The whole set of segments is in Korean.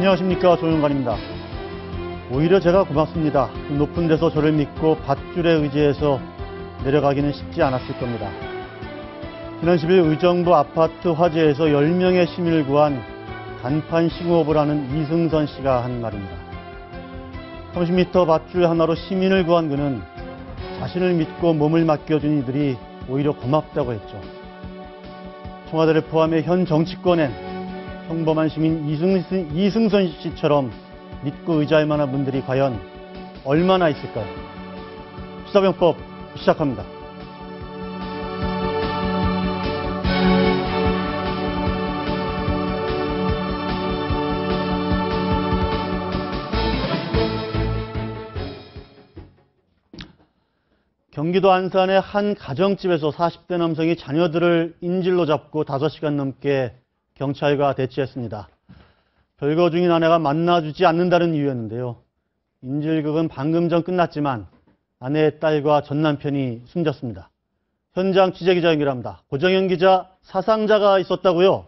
안녕하십니까, 조영관입니다. 오히려 제가 고맙습니다. 그 높은 데서 저를 믿고 밧줄에 의지해서 내려가기는 쉽지 않았을 겁니다. 지난 10일 의정부 아파트 화재에서 10명의 시민을 구한 간판 싱호업을 하는 이승선 씨가 한 말입니다. 30m 밧줄 하나로 시민을 구한 그는 자신을 믿고 몸을 맡겨준 이들이 오히려 고맙다고 했죠. 청와대를 포함해 현 정치권엔 평범한 시민 이승선 씨처럼 믿고 의지할 만한 분들이 과연 얼마나 있을까요? 시사병법 시작합니다. 경기도 안산의 한 가정집에서 40대 남성이 자녀들을 인질로 잡고 5시간 넘게 경찰과 대치했습니다. 별거 중인 아내가 만나주지 않는다는 이유였는데요. 인질극은 방금 전 끝났지만 아내의 딸과 전 남편이 숨졌습니다. 현장 취재기자 연결합니다. 고정현 기자, 사상자가 있었다고요?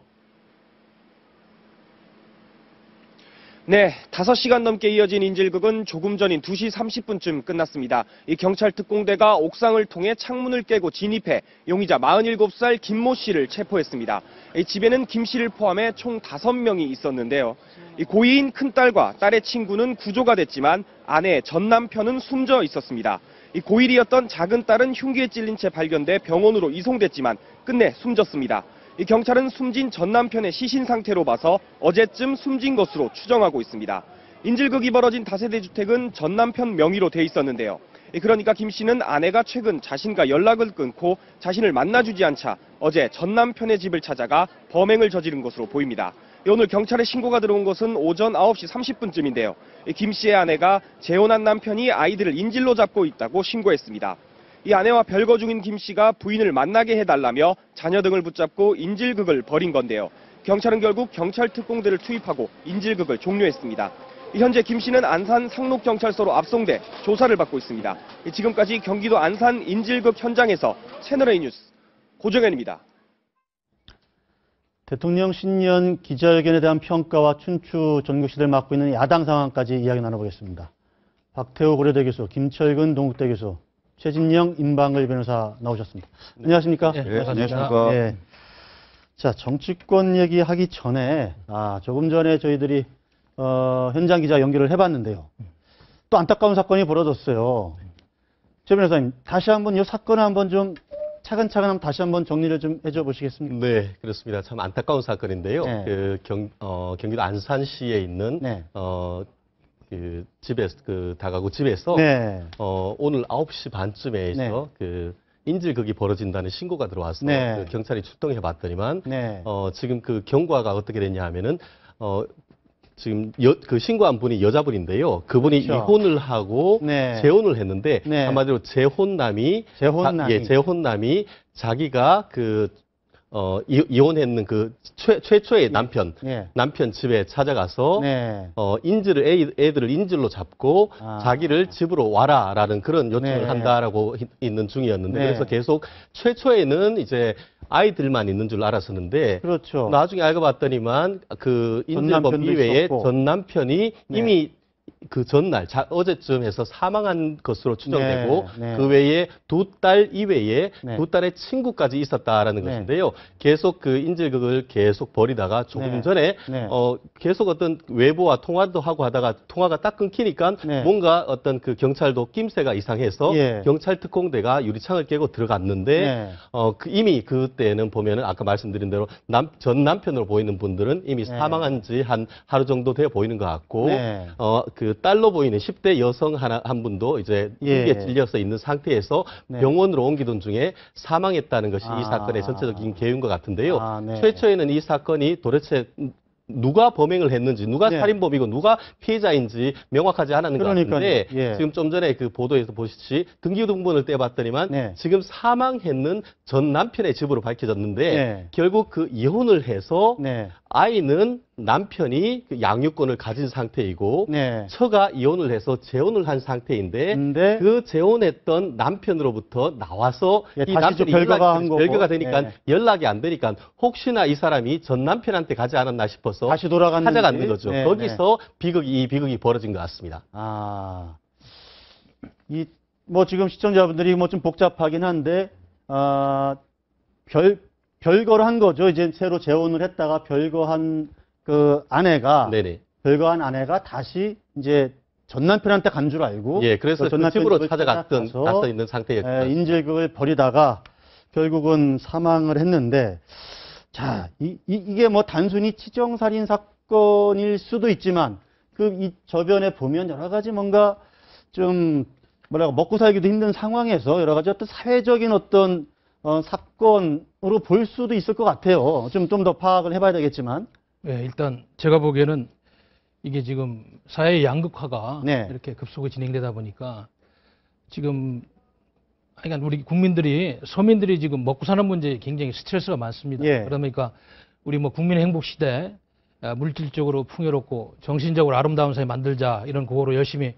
네, 5시간 넘게 이어진 인질극은 조금 전인 2시 30분쯤 끝났습니다. 이 경찰 특공대가 옥상을 통해 창문을 깨고 진입해 용의자 47살 김모 씨를 체포했습니다. 이 집에는 김 씨를 포함해 총 5명이 있었는데요. 이 고이인 큰딸과 딸의 친구는 구조가 됐지만 아내 전 남편은 숨져 있었습니다. 이 고1이었던 작은 딸은 흉기에 찔린 채 발견돼 병원으로 이송됐지만 끝내 숨졌습니다. 이 경찰은 숨진 전 남편의 시신 상태로 봐서 어제쯤 숨진 것으로 추정하고 있습니다. 인질극이 벌어진 다세대 주택은 전 남편 명의로 돼 있었는데요. 그러니까 김 씨는 아내가 최근 자신과 연락을 끊고 자신을 만나주지 않자 어제 전 남편의 집을 찾아가 범행을 저지른 것으로 보입니다. 오늘 경찰에 신고가 들어온 것은 오전 9시 30분쯤인데요. 김 씨의 아내가 재혼한 남편이 아이들을 인질로 잡고 있다고 신고했습니다. 이 아내와 별거 중인 김 씨가 부인을 만나게 해달라며 자녀 등을 붙잡고 인질극을 벌인 건데요. 경찰은 결국 경찰 특공대를 투입하고 인질극을 종료했습니다. 현재 김 씨는 안산 상록경찰서로 압송돼 조사를 받고 있습니다. 지금까지 경기도 안산 인질극 현장에서 채널A 뉴스 고정현입니다. 대통령 신년 기자회견에 대한 평가와 춘추 전국시대를 맡고 있는 야당 상황까지 이야기 나눠보겠습니다. 박태호 고려대 교수, 김철근 동국대 교수, 최진영 임방글 변호사 나오셨습니다. 네. 안녕하십니까? 네, 안녕하십니까? 네. 자, 정치권 얘기하기 전에 조금 전에 저희들이 현장 기자 연결을 해봤는데요. 또 안타까운 사건이 벌어졌어요. 최 변호사님, 다시 한번 이 사건을 한번 좀 차근차근 한번 다시 한번 정리를 좀 해줘 보시겠습니까? 네, 그렇습니다. 참 안타까운 사건인데요. 네. 경기도 안산시에 있는 네. 다가구 집에서 네. 오늘 9시 반쯤에서 네. 인질극이 벌어진다는 신고가 들어와서 네. 경찰이 출동해 봤더니만 네. 지금 그 경과가 어떻게 됐냐 하면은 지금 신고한 분이 여자분인데요. 그분이 그렇죠. 이혼을 하고 네. 재혼을 했는데 네. 한마디로 재혼남이 자기가 이혼했는 최초의 남편 집에 찾아가서 네. 애들을 인질로 잡고 자기를 집으로 와라라는 그런 요청을 네. 한다라고 있는 중이었는데 네. 그래서 계속 최초에는 이제 아이들만 있는 줄 알았었는데 그렇죠. 나중에 알고 봤더니만 그 인질범 이외에 전 남편이 이미 그 전날 어제쯤 해서 사망한 것으로 추정되고 네. 그 외에 2딸 이외에 네. 2딸의 친구까지 있었다라는 네. 것인데요. 계속 그 인질극을 계속 벌이다가 조금 네. 전에 네. 계속 어떤 외부와 통화도 하고 하다가 통화가 딱 끊기니까 네. 뭔가 어떤 그 경찰도 낌새가 이상해서 예. 경찰 특공대가 유리창을 깨고 들어갔는데 네. 이미 그때는 보면은 아까 말씀드린 대로 전 남편으로 보이는 분들은 이미 네. 사망한 지 한 하루 정도 돼 보이는 것 같고 네. 그 딸로 보이는 10대 여성 한 분도 이제 흉기에 찔려서 있는 상태에서 네. 병원으로 옮기던 중에 사망했다는 것이 이 사건의 전체적인 개요인 것 같은데요. 네. 최초에는 이 사건이 도대체 누가 범행을 했는지, 누가 네. 살인범이고 누가 피해자인지 명확하지 않았는 것 같은데 예. 지금 좀 전에 그 보도에서 보시지 등기등본을 떼봤더니만 네. 지금 사망했는 전 남편의 집으로 밝혀졌는데 네. 결국 그 이혼을 해서 네. 아이는 남편이 그 양육권을 가진 상태이고 네. 처가 이혼을 해서 재혼을 한 상태인데 근데 그 재혼했던 남편으로부터 나와서 예, 이 다시 좀 남편이 별거가 한 거고. 별거가 되니까 네. 연락이 안 되니까 혹시나 이 사람이 전 남편한테 가지 않았나 싶어서 다시 돌아갔는지. 찾아가는 거죠. 네, 거기서 이 비극이 벌어진 것 같습니다. 아, 뭐 지금 시청자분들이 뭐 좀 복잡하긴 한데, 별거를 한 거죠. 이제 새로 재혼을 했다가 별거한 그 아내가, 네네. 별거한 아내가 다시 이제 전 남편한테 간 줄 알고. 예, 그래서 전 그 남편 집으로 집을 찾아갔던 찾아가서, 있는 상태였죠. 인질극을 벌이다가 결국은 사망을 했는데, 자, 이게 뭐 단순히 치정살인 사건일 수도 있지만, 이 저변에 보면 여러 가지 뭔가 좀, 먹고 살기도 힘든 상황에서 여러 가지 어떤 사회적인 어떤, 사건으로 볼 수도 있을 것 같아요. 좀 더 파악을 해봐야 되겠지만. 네, 일단 제가 보기에는 이게 지금 사회 양극화가 네. 이렇게 급속히 진행되다 보니까 지금 그러니까 우리 국민들이 서민들이 지금 먹고 사는 문제에 굉장히 스트레스가 많습니다. 예. 그러니까 우리 뭐 국민 행복 시대 물질적으로 풍요롭고 정신적으로 아름다운 사회 만들자 이런 구호로 열심히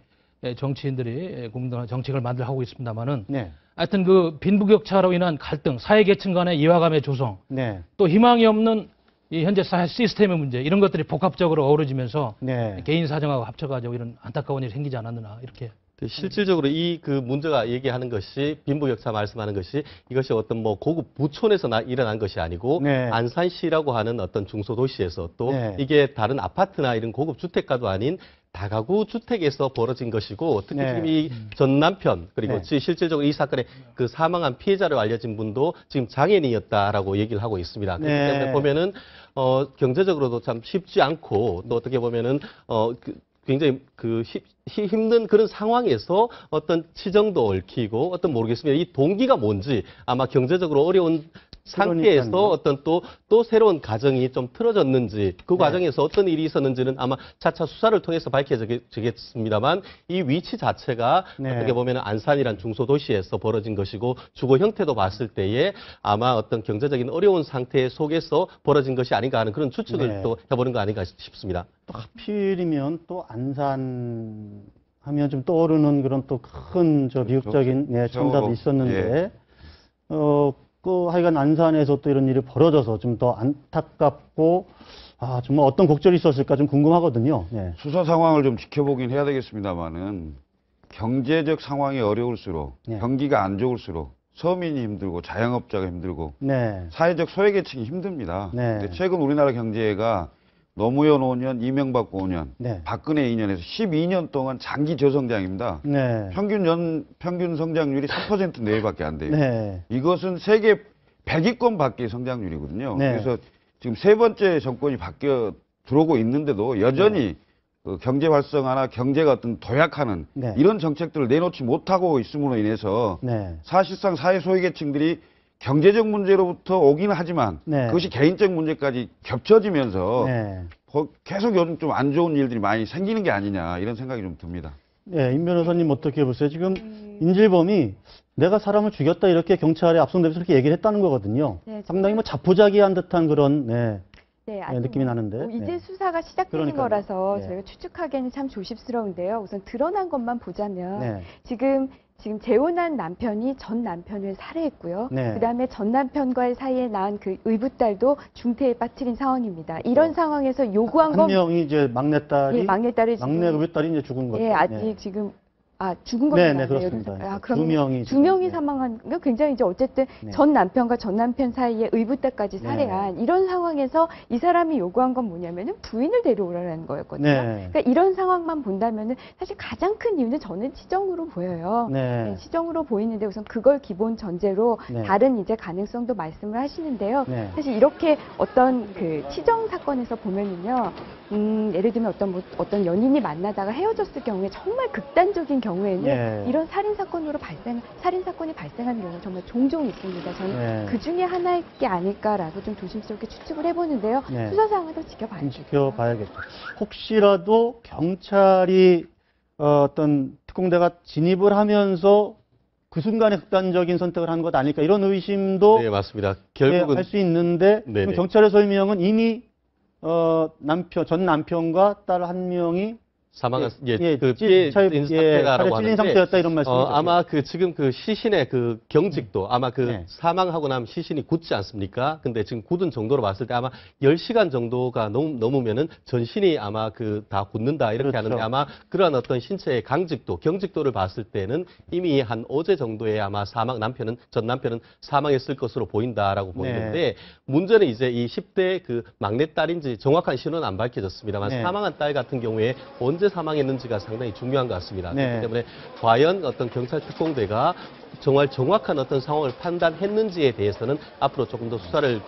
정치인들이 국민들 정책을 하고 있습니다만은 네. 하여튼 그 빈부격차로 인한 갈등, 사회 계층 간의 이화감의 조성, 네. 또 희망이 없는 이 현재 사회 시스템의 문제 이런 것들이 복합적으로 어우러지면서 네. 개인 사정하고 합쳐가지고 이런 안타까운 일이 생기지 않았느냐 이렇게. 실질적으로 이 그 문제가 얘기하는 것이 빈부격차 말씀하는 것이 이것이 어떤 뭐 고급 부촌에서 일어난 것이 아니고 네. 안산시라고 하는 어떤 중소도시에서 또 네. 이게 다른 아파트나 이런 고급 주택가도 아닌 다가구 주택에서 벌어진 것이고 특히 네. 지금 이 전 남편 그리고 네. 실질적으로 이 사건의 그 사망한 피해자로 알려진 분도 지금 장애인이었다라고 얘기를 하고 있습니다. 그렇기 네. 때문에 보면은 경제적으로도 참 쉽지 않고 또 어떻게 보면은 굉장히 힘든 그런 상황에서 어떤 치정도 얽히고 어떤 모르겠습니다. 이 동기가 뭔지 아마 경제적으로 어려운 상태에서 그러니까요. 어떤 또 새로운 가정이 좀 틀어졌는지 그 네. 과정에서 어떤 일이 있었는지는 아마 차차 수사를 통해서 밝혀지겠습니다만 이 위치 자체가 네. 어떻게 보면 안산이란 중소도시에서 벌어진 것이고 주거 형태도 봤을 때에 아마 어떤 경제적인 어려운 상태 속에서 벌어진 것이 아닌가 하는 그런 추측을 네. 또 해보는 거 아닌가 싶습니다. 또 하필이면 또 안산 하면 좀 떠오르는 그런 또 큰 비극적인 참사도 있었는데, 하여간 안산에서 또 이런 일이 벌어져서 좀 더 안타깝고, 정말 어떤 곡절이 있었을까 좀 궁금하거든요. 네. 수사 상황을 좀 지켜보긴 해야 되겠습니다만은 경제적 상황이 어려울수록 네. 경기가 안 좋을수록 서민이 힘들고 자영업자가 힘들고 네. 사회적 소외계층이 힘듭니다. 네. 근데 최근 우리나라 경제가 노무현 5년, 이명박 5년, 네. 박근혜 2년에서 12년 동안 장기 저성장입니다. 네. 평균 성장률이 3% 내외밖에 안 돼요. 네. 이것은 세계 100위권 밖의 성장률이거든요. 네. 그래서 지금 세 번째 정권이 바뀌어 들어오고 있는데도 여전히 그 경제 활성화나 경제가 어떤 도약하는 네. 이런 정책들을 내놓지 못하고 있음으로 인해서 네. 사실상 사회 소외계층들이 경제적 문제로부터 오기는 하지만 네. 그것이 개인적 문제까지 겹쳐지면서 네. 계속 요즘 좀 안 좋은 일들이 많이 생기는 게 아니냐 이런 생각이 좀 듭니다. 네, 임 변호사님 어떻게 보세요? 지금 인질범이 내가 사람을 죽였다 이렇게 경찰에 앞선대면서 그렇게 얘기를 했다는 거거든요. 네, 상당히 뭐 자포자기한 듯한 그런 아직 느낌이 나는데. 이제 네. 수사가 시작되는 그러니까요. 거라서 네. 저희가 추측하기에는 참 조심스러운데요. 우선 드러난 것만 보자면 네. 지금 재혼한 남편이 전 남편을 살해했고요. 네. 그다음에 전 남편과의 사이에 낳은 그 의붓딸도 중태에 빠뜨린 상황입니다. 이런 상황에서 요구한 한 건 명이 이제 막내딸이 막내딸이 막내 지금 그 딸이 이제 죽은 거죠. 예, 아직 지금 죽은 네, 겁니다. 네, 그렇습니다. 그럼 두 명이 두 명이 지금, 사망한 거 굉장히 이제 어쨌든 네. 전 남편과 전 남편 사이에 의붓딸까지 네. 살해한 이런 상황에서 이 사람이 요구한 건 뭐냐면은 부인을 데려오라는 거였거든요. 네. 그러니까 이런 상황만 본다면은 사실 가장 큰 이유는 저는 치정으로 보여요. 네. 치정으로 보이는데 우선 그걸 기본 전제로 네. 다른 이제 가능성도 말씀을 하시는데요. 네. 사실 이렇게 어떤 그 치정 사건에서 보면은요, 예를 들면 어떤 연인이 만나다가 헤어졌을 경우에 정말 극단적인 경우에는 네. 이런 살인 사건이 발생하는 경우가 정말 종종 있습니다. 저는 네. 그 중에 하나일 게 아닐까라고 좀 조심스럽게 추측을 해보는데요. 네. 수사 상황을 더 지켜봐야죠. 지켜봐야겠죠. 혹시라도 경찰이 어떤 특공대가 진입을 하면서 그 순간에 극단적인 선택을 한 것 아닐까 이런 의심도 네, 맞습니다. 결국은 할 수 있는데 네네. 경찰의 설명은 이미 전 남편과 딸 한 명이 사망한 찔린 상태라고 하는데 상태였다 이런 말씀이죠. 아마 지금 시신의 경직도 아마 네. 사망하고 나면 시신이 굳지 않습니까? 근데 지금 굳은 정도로 봤을 때 아마 10시간 정도가 넘으면은 전신이 아마 다 굳는다 이렇게 그렇죠. 하는데 아마 그러한 어떤 신체의 경직도를 봤을 때는 이미 한 어제 정도에 아마 전 남편은 사망했을 것으로 보인다라고 보이는데 문제는 이제 이 10대 막내 딸인지 정확한 신원은 안 밝혀졌습니다만 네. 사망한 딸 같은 경우에 언제 사망했는지가 상당히 중요한 것 같습니다. 네. 그렇기 때문에 과연 어떤 경찰 특공대가 정말 정확한 어떤 상황을 판단했는지에 대해서는 앞으로 조금 더 수사를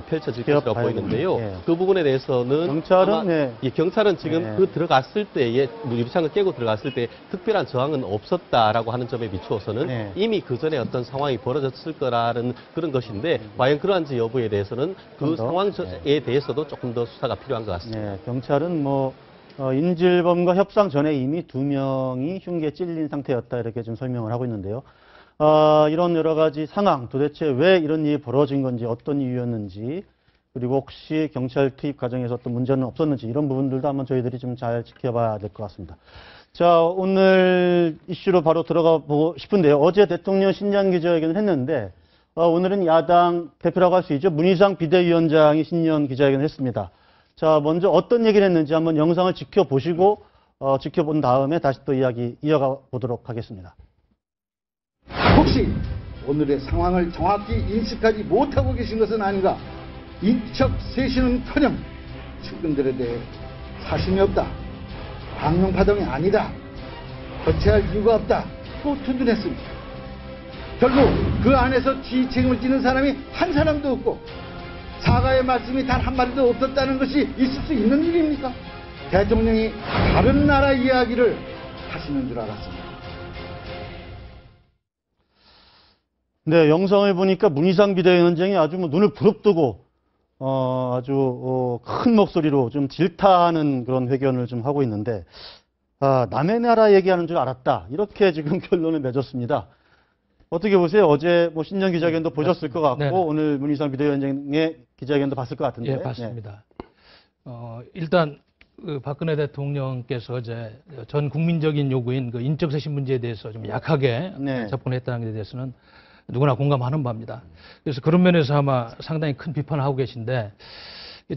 펼쳐질 것으로 보이는데요. 네. 그 부분에 대해서는 경찰은 경찰은 지금 네. 들어갔을 때에 유리창을 깨고 들어갔을 때 특별한 저항은 없었다라고 하는 점에 비추어서는 네. 이미 그 전에 어떤 상황이 벌어졌을 거라는 그런 것인데 과연 그러한지 여부에 대해서는 그 더? 상황에 대해서도 조금 더 수사가 필요한 것 같습니다. 네, 경찰은 인질범과 협상 전에 이미 2명이 흉기에 찔린 상태였다 이렇게 좀 설명을 하고 있는데요. 이런 여러 가지 상황, 도대체 왜 이런 일이 벌어진 건지, 어떤 이유였는지, 그리고 혹시 경찰 투입 과정에서 어떤 문제는 없었는지 이런 부분들도 한번 저희들이 좀 잘 지켜봐야 될 것 같습니다. 자, 오늘 이슈로 바로 들어가 보고 싶은데요. 어제 대통령 신년 기자회견을 했는데 오늘은 야당 대표라고 할 수 있죠. 문희상 비대위원장이 신년 기자회견을 했습니다. 자, 먼저 어떤 얘기를 했는지 한번 영상을 지켜보시고, 지켜본 다음에 다시 또 이야기 이어가 보도록 하겠습니다. 혹시 오늘의 상황을 정확히 인식하지 못하고 계신 것은 아닌가? 인적 쇄신은커녕 측근들에 대해 사심이 없다. 광명파동이 아니다. 거체할 이유가 없다. 또 투둔했습니다. 결국 그 안에서 지 책임을 지는 사람이 한 사람도 없고 사과의 말씀이 단 한마디도 없었다는 것이 있을 수 있는 일입니까? 대통령이 다른 나라 이야기를 하시는 줄 알았습니다. 네, 영상을 보니까 문희상 비대위원장이 아주 눈을 부릅뜨고 아주 큰 목소리로 좀 질타하는 그런 회견을 좀 하고 있는데 남의 나라 얘기하는 줄 알았다 이렇게 지금 결론을 맺었습니다. 어떻게 보세요? 어제 신년 기자회견도 보셨을 것 같고 네네. 오늘 문희상 비대위원장의 기자회견도 봤을 것 같은데. 예, 봤습니다. 일단 박근혜 대통령께서 어제 전 국민적인 요구인 인적쇄신 문제에 대해서 좀 약하게 네. 접근했다는 데 대해서는 누구나 공감하는 바입니다. 그래서 그런 면에서 아마 상당히 큰 비판을 하고 계신데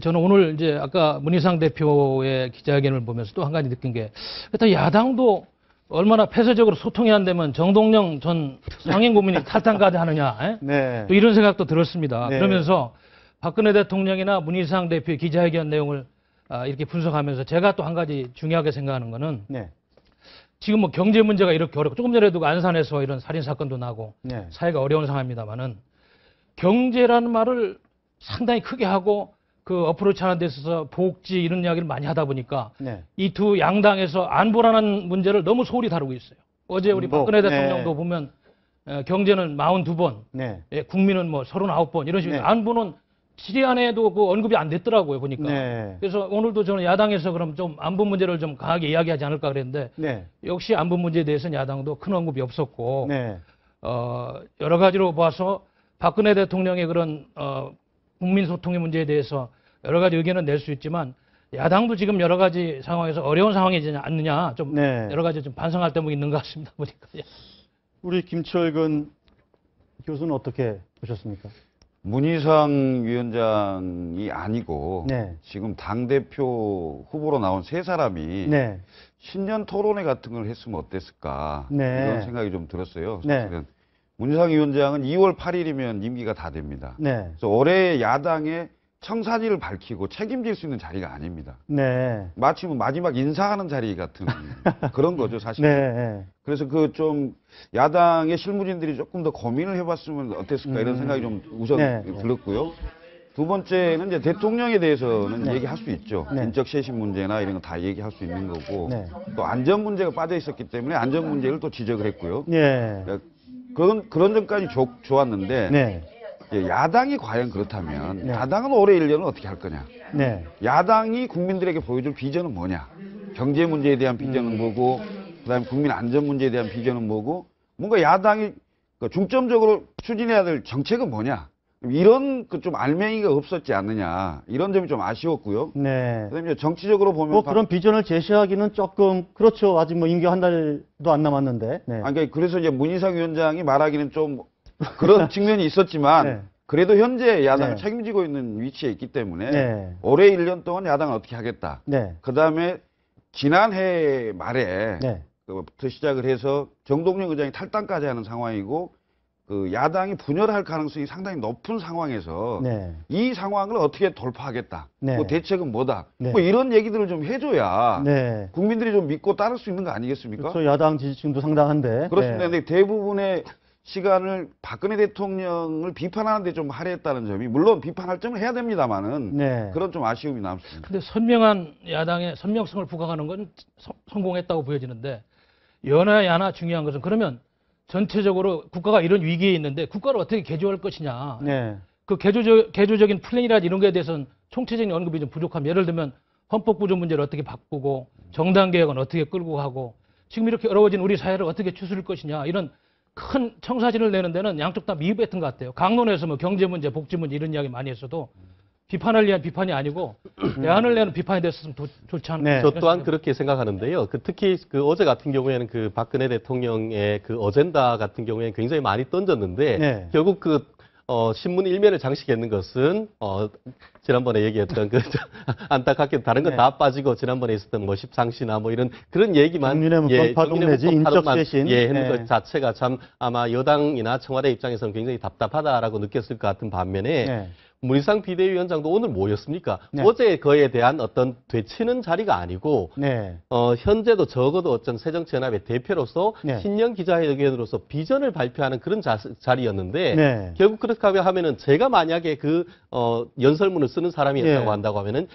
저는 오늘 이제 아까 문희상 대표의 기자회견을 보면서 또 한 가지 느낀 게 일단 야당도 얼마나 폐쇄적으로 소통이 안 되면 정동영 전 상임고문이 탈당까지 하느냐. 에? 네. 또 이런 생각도 들었습니다. 네. 그러면서 박근혜 대통령이나 문희상 대표의 기자회견 내용을 이렇게 분석하면서 제가 또 한 가지 중요하게 생각하는 거는 네. 지금 경제 문제가 이렇게 어렵고 조금 전에도 안산에서 이런 살인 사건도 나고 네. 사회가 어려운 상황입니다만은 경제라는 말을 상당히 크게 하고 그 어프로치 하는 데 있어서 복지 이런 이야기를 많이 하다 보니까 네. 이 두 양당에서 안보라는 문제를 너무 소홀히 다루고 있어요. 어제 우리 박근혜 대통령도 보면 경제는 42번, 네. 국민은 39번 이런 식으로 네. 안보는 질의안에도 그 언급이 안 됐더라고요 보니까. 네. 그래서 오늘도 저는 야당에서 그럼 좀 안보 문제를 좀 강하게 이야기하지 않을까 그랬는데 네. 역시 안보 문제에 대해서는 야당도 큰 언급이 없었고 네. 여러 가지로 봐서 박근혜 대통령의 그런 국민 소통의 문제에 대해서 여러 가지 의견은 낼 수 있지만 야당도 지금 여러 가지 상황에서 어려운 상황이지 않느냐 좀 네. 여러 가지 좀 반성할 대목이 있는 것 같습니다 보니까. 우리 김철근 교수는 어떻게 보셨습니까? 문희상 위원장이 아니고 네. 지금 당대표 후보로 나온 세 사람이 네. 신년 토론회 같은 걸 했으면 어땠을까 네. 이런 생각이 좀 들었어요. 네. 사실은 문희상 위원장은 2월 8일이면 임기가 다 됩니다. 네. 그래서 올해 야당의 청사진을 밝히고 책임질 수 있는 자리가 아닙니다. 네. 마치 마지막 인사하는 자리 같은 그런 거죠, 사실. 네. 그래서 좀 야당의 실무진들이 조금 더 고민을 해봤으면 어땠을까 이런 생각이 좀 우선 네. 들었고요. 두 번째는 이제 대통령에 대해서는 네. 얘기할 수 있죠. 네. 인적 쇄신 문제나 이런 거 다 얘기할 수 있는 거고 네. 또 안전 문제가 빠져 있었기 때문에 안전 문제를 또 지적을 했고요. 네. 그런 점까지 좋았는데 네. 야당이 과연 그렇다면 네. 야당은 올해 1년을 어떻게 할 거냐? 네. 야당이 국민들에게 보여줄 비전은 뭐냐? 경제 문제에 대한 비전은 뭐고, 그다음에 국민 안전 문제에 대한 비전은 뭐고, 뭔가 야당이 중점적으로 추진해야 될 정책은 뭐냐? 이런 그 좀 알맹이가 없었지 않느냐 이런 점이 좀 아쉬웠고요. 네. 그다음에 정치적으로 보면 뭐 그런 비전을 제시하기는 조금 그렇죠. 아직 뭐 임기 한 달도 안 남았는데. 네. 아니, 그래서 이제 문희상 위원장이 말하기는 좀 그런 측면이 있었지만 네. 그래도 현재 야당을 네. 책임지고 있는 위치에 있기 때문에 네. 올해 1년 동안 야당을 어떻게 하겠다. 네. 그다음에 지난해 말에 네. 부터 시작을 해서 정동영 의장이 탈당까지 하는 상황이고 그 야당이 분열할 가능성이 상당히 높은 상황에서 네. 이 상황을 어떻게 돌파하겠다. 네. 그 대책은 뭐다. 네. 뭐 이런 얘기들을 좀 해줘야 네. 국민들이 좀 믿고 따를 수 있는 거 아니겠습니까? 그렇죠. 야당 지지층도 상당한데. 그렇습니다. 네. 근데 대부분의 시간을 박근혜 대통령을 비판하는 데 좀 할애했다는 점이 물론 비판할 점을 해야 됩니다만은 네. 그런 좀 아쉬움이 남습니다. 근데 선명한 야당의 선명성을 부각하는 건 성공했다고 보여지는데 여나 야나 중요한 것은 그러면 전체적으로 국가가 이런 위기에 있는데 국가를 어떻게 개조할 것이냐. 네. 그 개조적인 플랜이라든지 이런 거에 대해서는 총체적인 언급이 좀 부족하면 예를 들면 헌법 구조 문제를 어떻게 바꾸고 정당 개혁은 어떻게 끌고 가고 지금 이렇게 어려워진 우리 사회를 어떻게 추스릴 것이냐 이런 큰 청사진을 내는 데는 양쪽 다 미흡했던 것 같아요. 강론에서 뭐 경제 문제, 복지 문제 이런 이야기 많이 했어도 비판을 위한 비판이 아니고 대안을 내는 비판이 됐으면 좋지 않을까. 네. 저 또한 그렇게 생각하는데요. 특히 그 어제 같은 경우에는 그 박근혜 대통령의 그 어젠다 같은 경우에는 굉장히 많이 던졌는데 네. 결국 그 신문 일면을 장식했는 것은 지난번에 얘기했던 그 안타깝게 다른 건 네. 다 빠지고 지난번에 있었던 뭐 십상시나 뭐 이런 그런 얘기만 국민의 문건 파동 내지 문건 인적 파동만, 쇄신. 했는 네. 것 자체가 참 아마 여당이나 청와대 입장에서는 굉장히 답답하다라고 느꼈을 것 같은 반면에 네. 문희상 비대위원장도 오늘 뭐였습니까? 네. 어제 그에 대한 어떤 되치는 자리가 아니고 네. 현재도 적어도 어떤 새정치연합의 대표로서 네. 신년 기자회견으로서 비전을 발표하는 그런 자리였는데 네. 결국 그렇게 하면은 제가 만약에 그 연설문을 쓰는 사람이었다고 예. 한다고 하면은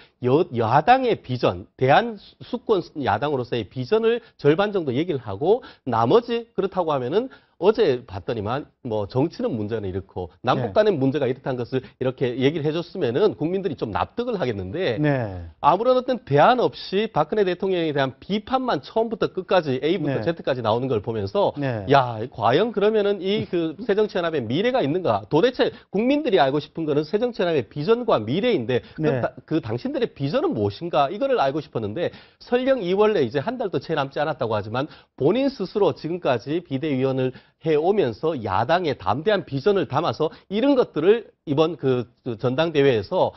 야당의 비전, 대한 수권 야당으로서의 비전을 절반 정도 얘기를 하고 나머지 그렇다고 하면은 어제 봤더니만 뭐 정치는 문제는 이렇고 남북 간의 문제가 이렇다는 것을 이렇게 얘기를 해줬으면은 국민들이 좀 납득을 하겠는데 네. 아무런 어떤 대안 없이 박근혜 대통령에 대한 비판만 처음부터 끝까지 A부터 네. Z까지 나오는 걸 보면서 네. 야 과연 그러면은 이 그 새정치연합의 미래가 있는가? 도대체 국민들이 알고 싶은 거는 새정치연합의 비전과 미래인데 네. 그 당신들의 비전은 무엇인가? 이거를 알고 싶었는데 설령 2월에 이제 한 달도 채 남지 않았다고 하지만 본인 스스로 지금까지 비대위원을 해오면서 야당의 담대한 비전을 담아서 이런 것들을 이번 그 전당대회에서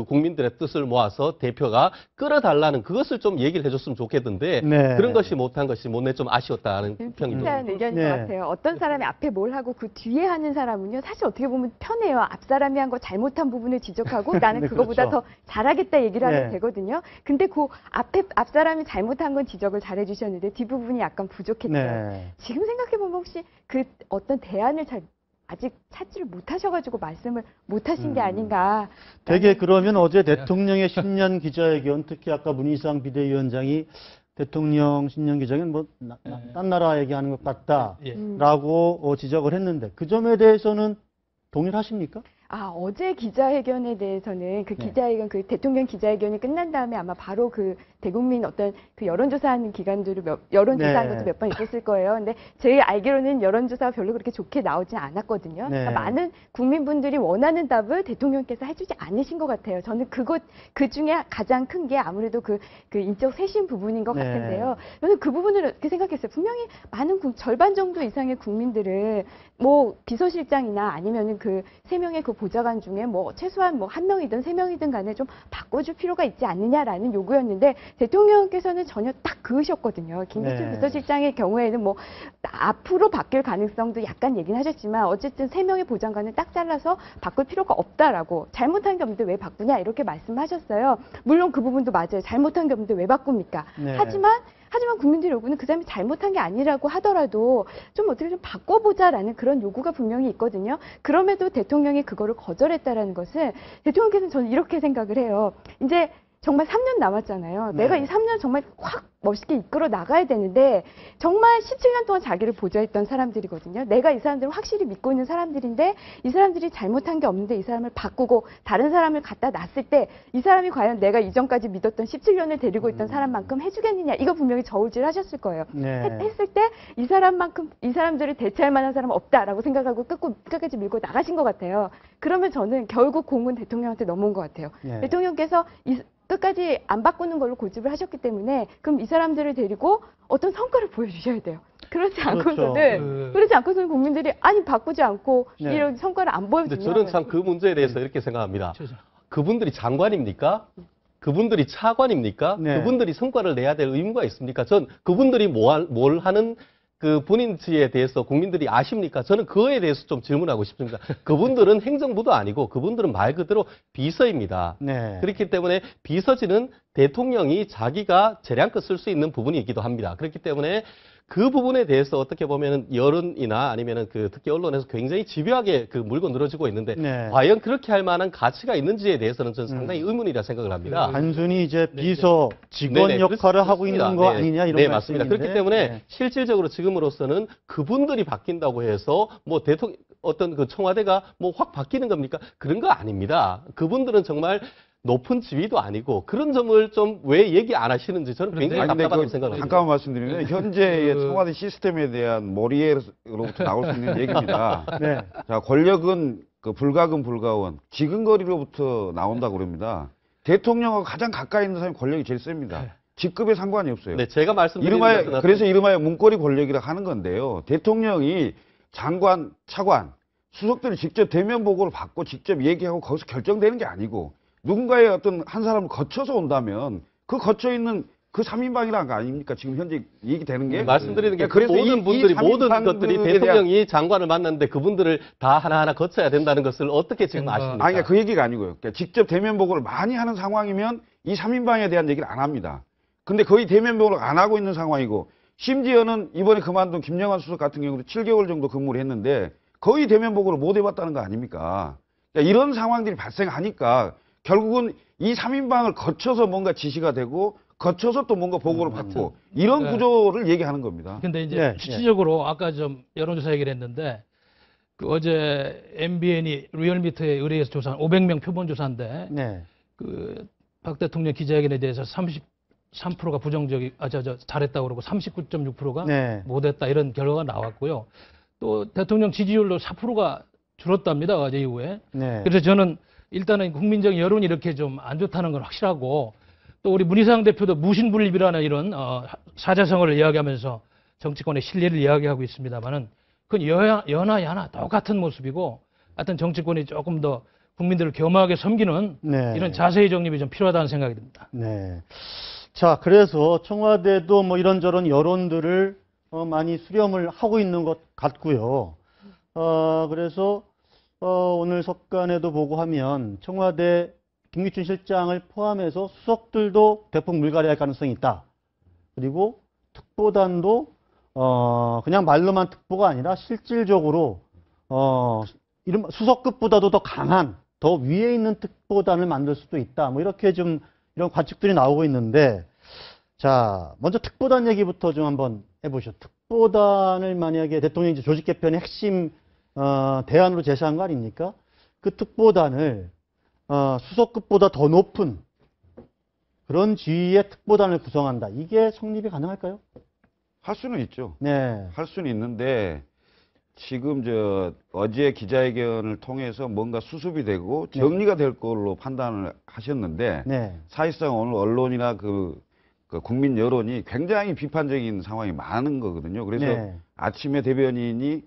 국민들의 뜻을 모아서 대표가 끌어달라는 그것을 좀 얘기를 해줬으면 좋겠는데 네. 그런 것이 못한 것이 못내 좀 아쉬웠다는 평이 듭니다. 비슷한 의견인 네. 것 같아요. 어떤 사람이 앞에 뭘 하고 그 뒤에 하는 사람은요, 사실 어떻게 보면 편해요. 앞 사람이 한 거 잘못한 부분을 지적하고 나는 네, 그거보다 그렇죠. 더 잘하겠다 얘기를 하면 네. 되거든요. 근데 그 앞 사람이 잘못한 건 지적을 잘해주셨는데 뒷부분이 약간 부족했죠. 네. 지금 생각해보면 혹시 그 어떤 대안을 아직 찾지를 못하셔가지고 말씀을 못하신 게 아닌가. 되게 그러면 어제 대통령의 신년 기자회견, 특히 아까 문희상 비대위원장이 대통령 신년 기자회견 뭐 딴 나라 얘기하는 것 같다라고 지적을 했는데 그 점에 대해서는 동일하십니까? 어제 기자회견에 대해서는 그 네. 기자회견, 그 대통령 기자회견이 끝난 다음에 아마 바로 그 대국민 어떤 그 여론조사하는 기관들을 여론조사한 네. 것도 몇 번 있었을 거예요. 근데 제 알기로는 여론조사가 별로 그렇게 좋게 나오진 않았거든요. 네. 그러니까 많은 국민분들이 원하는 답을 대통령께서 해주지 않으신 것 같아요. 저는 그 중에 가장 큰 게 아무래도 그 인적 쇄신 부분인 것 네. 같은데요. 저는 그 부분을 어떻게 생각했어요? 분명히 많은 절반 정도 이상의 국민들은 뭐 비서실장이나 아니면은 그 3명의 그 보좌관 중에 뭐 최소한 뭐 1명이든 3명이든 간에 좀 바꿔줄 필요가 있지 않느냐라는 요구였는데 대통령께서는 전혀 딱 그으셨거든요. 김기춘 네. 비서실장의 경우에는 뭐 앞으로 바뀔 가능성도 약간 얘기는 하셨지만 어쨌든 3명의 보좌관은 딱 잘라서 바꿀 필요가 없다라고 잘못한 게 없는데 왜 바꾸냐 이렇게 말씀하셨어요. 물론 그 부분도 맞아요. 잘못한 게 없는데 왜 바꿉니까? 네. 하지만 국민들의 요구는 그 사람이 잘못한 게 아니라고 하더라도 좀 어떻게 좀 바꿔보자라는 그런 요구가 분명히 있거든요. 그럼에도 대통령이 그거를 거절했다라는 것은 대통령께서는 저는 이렇게 생각을 해요. 이제 정말 3년 남았잖아요. 네. 내가 이 3년 정말 확 멋있게 이끌어 나가야 되는데 정말 17년 동안 자기를 보좌했던 사람들이거든요. 내가 이 사람들을 확실히 믿고 있는 사람들인데 이 사람들이 잘못한 게 없는데 이 사람을 바꾸고 다른 사람을 갖다 놨을 때 이 사람이 과연 내가 이전까지 믿었던 17년을 데리고 있던 사람만큼 해주겠느냐, 이거 분명히 저울질 하셨을 거예요. 네. 했을 때 이 사람만큼, 이 사람들을 대체할 만한 사람은 없다라고 생각하고 끝까지 밀고 나가신 것 같아요. 그러면 저는 결국 공은 대통령한테 넘어온 것 같아요. 네. 대통령께서 끝까지 안 바꾸는 걸로 고집을 하셨기 때문에 그럼 이 사람들을 데리고 어떤 성과를 보여주셔야 돼요. 그렇지 않고서는 그렇죠. 그렇지 않고서는 국민들이 아니 바꾸지 않고 네. 이런 성과를 안 근데 보여주면 저는 참 그 문제에 대해서 이렇게 생각합니다. 그렇죠. 그분들이 장관입니까? 그분들이 차관입니까? 네. 그분들이 성과를 내야 될 의무가 있습니까? 전 그분들이 뭘 하는 그 본인지에 대해서 국민들이 아십니까? 저는 그거에 대해서 좀 질문하고 싶습니다. 그분들은 행정부도 아니고 그분들은 말 그대로 비서입니다. 네. 그렇기 때문에 비서진은 대통령이 자기가 재량껏 쓸 수 있는 부분이기도 합니다. 그렇기 때문에 그 부분에 대해서 어떻게 보면은 여론이나 아니면은 그 특히 언론에서 굉장히 집요하게 그 물고 늘어지고 있는데 네. 과연 그렇게 할 만한 가치가 있는지에 대해서는 저는 상당히 의문이라 생각을 합니다. 단순히 이제 비서 직원 네네, 역할을 하고 그렇습니다. 있는 거 네. 아니냐 이런 네, 맞습니다. 말씀인데. 그렇기 때문에 네. 실질적으로 지금으로서는 그분들이 바뀐다고 해서 뭐 대통령 어떤 그 청와대가 뭐 확 바뀌는 겁니까? 그런 거 아닙니다. 그분들은 정말 높은 지위도 아니고 그런 점을 좀 왜 얘기 안 하시는지 저는 굉장히 아니, 근데 답답하다고 생각합니다. 잠깐만 말씀드리면 현재의 청와대 시스템에 대한 모리에로부터 나올 수 있는 얘기입니다. 네. 자, 권력은 그 불가근 불가원, 지근거리로부터 나온다고 그럽니다. 대통령하고 가장 가까이 있는 사람이 권력이 제일 셉니다. 직급에 상관이 없어요. 네, 제가 말씀드린 것은 그래서 이름하여 문고리 권력이라 하는 건데요. 대통령이 장관, 차관, 수석들이 직접 대면 보고를 받고 직접 얘기하고 거기서 결정되는 게 아니고 누군가의 어떤 한 사람을 거쳐서 온다면 그 거쳐 있는 그 3인방이라는 거 아닙니까? 지금 현재 얘기되는 게. 말씀드리는 게 그래서 모든 분들이 모든 3인방들에 것들이 대한- 대통령이 장관을 만났는데 그분들을 다 하나하나 거쳐야 된다는 것을 어떻게 지금 그러니까- 아십니까? 아니, 그러니까 그 얘기가 아니고요. 그러니까 직접 대면 보고를 많이 하는 상황이면 이 3인방에 대한 얘기를 안 합니다. 근데 거의 대면 보고를 안 하고 있는 상황이고 심지어는 이번에 그만둔 김영환 수석 같은 경우도 7개월 정도 근무를 했는데 거의 대면 보고를 못 해봤다는 거 아닙니까? 그러니까 이런 상황들이 발생하니까 결국은 이 3인방을 거쳐서 뭔가 지시가 되고 거쳐서 또 뭔가 보고를 받고 이런 네. 구조를 얘기하는 겁니다. 근데 이제 네, 실질적으로 아까 좀 여론조사 얘기를 했는데 그 어제 MBN이 리얼미터에 의뢰해서 조사한 500명 표본 조사인데 네. 그 박 대통령 기자회견에 대해서 33%가 부정적이 잘했다고 그러고 39.6%가 네. 못했다 이런 결과가 나왔고요. 또 대통령 지지율도 4%가 줄었답니다. 어제 이후에. 네. 그래서 저는 일단은 국민적 여론이 이렇게 좀 안 좋다는 건 확실하고 또 우리 문희상 대표도 무신분립이라는 이런 사자성어를 이야기하면서 정치권의 신뢰를 이야기하고 있습니다만은 그건 여나 야나 똑같은 모습이고 하여튼 정치권이 조금 더 국민들을 겸허하게 섬기는 네. 이런 자세히 정립이 좀 필요하다는 생각이 듭니다. 네. 자, 그래서 청와대도 뭐 이런저런 여론들을 많이 수렴을 하고 있는 것 같고요. 그래서 오늘 석간에도 보고하면 청와대 김기춘 실장을 포함해서 수석들도 대폭 물갈이할 가능성이 있다. 그리고 특보단도 그냥 말로만 특보가 아니라 실질적으로 이런 수석급보다도 더 강한 더 위에 있는 특보단을 만들 수도 있다. 뭐 이렇게 좀 이런 관측들이 나오고 있는데, 자, 먼저 특보단 얘기부터 좀 한번 해보시죠. 특보단을 만약에 대통령이 이제 조직 개편의 핵심 대안으로 제시한 거 아닙니까? 그 특보단을 수석급보다 더 높은 그런 지위의 특보단을 구성한다. 이게 성립이 가능할까요? 할 수는 있죠. 네. 할 수는 있는데 지금 어제 기자회견을 통해서 뭔가 수습이 되고 정리가 될 걸로 판단을 하셨는데 네. 사실상 오늘 언론이나 그 국민 여론이 굉장히 비판적인 상황이 많은 거거든요. 그래서 네. 아침에 대변인이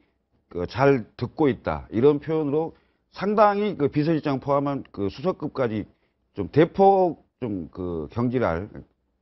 잘 듣고 있다 이런 표현으로 상당히 그 비서실장 포함한 그 수석급까지 좀 대폭 경질할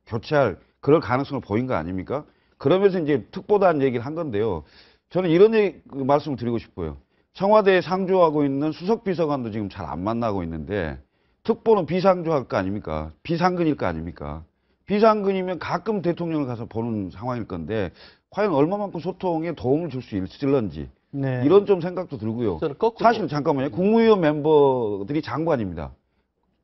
교체할 그럴 가능성을 보인 거 아닙니까? 그러면서 이제 특보단 얘기를 한 건데요. 저는 이런 말씀을 드리고 싶어요. 청와대에 상주하고 있는 수석비서관도 지금 잘 안 만나고 있는데 특보는 비상주할 거 아닙니까? 비상근일 거 아닙니까? 비상근이면 가끔 대통령을 가서 보는 상황일 건데 과연 얼마만큼 소통에 도움을 줄 수 있을런지 네. 이런 좀 생각도 들고요. 저는 거꾸로 사실 잠깐만요. 국무위원 멤버들이 장관입니다.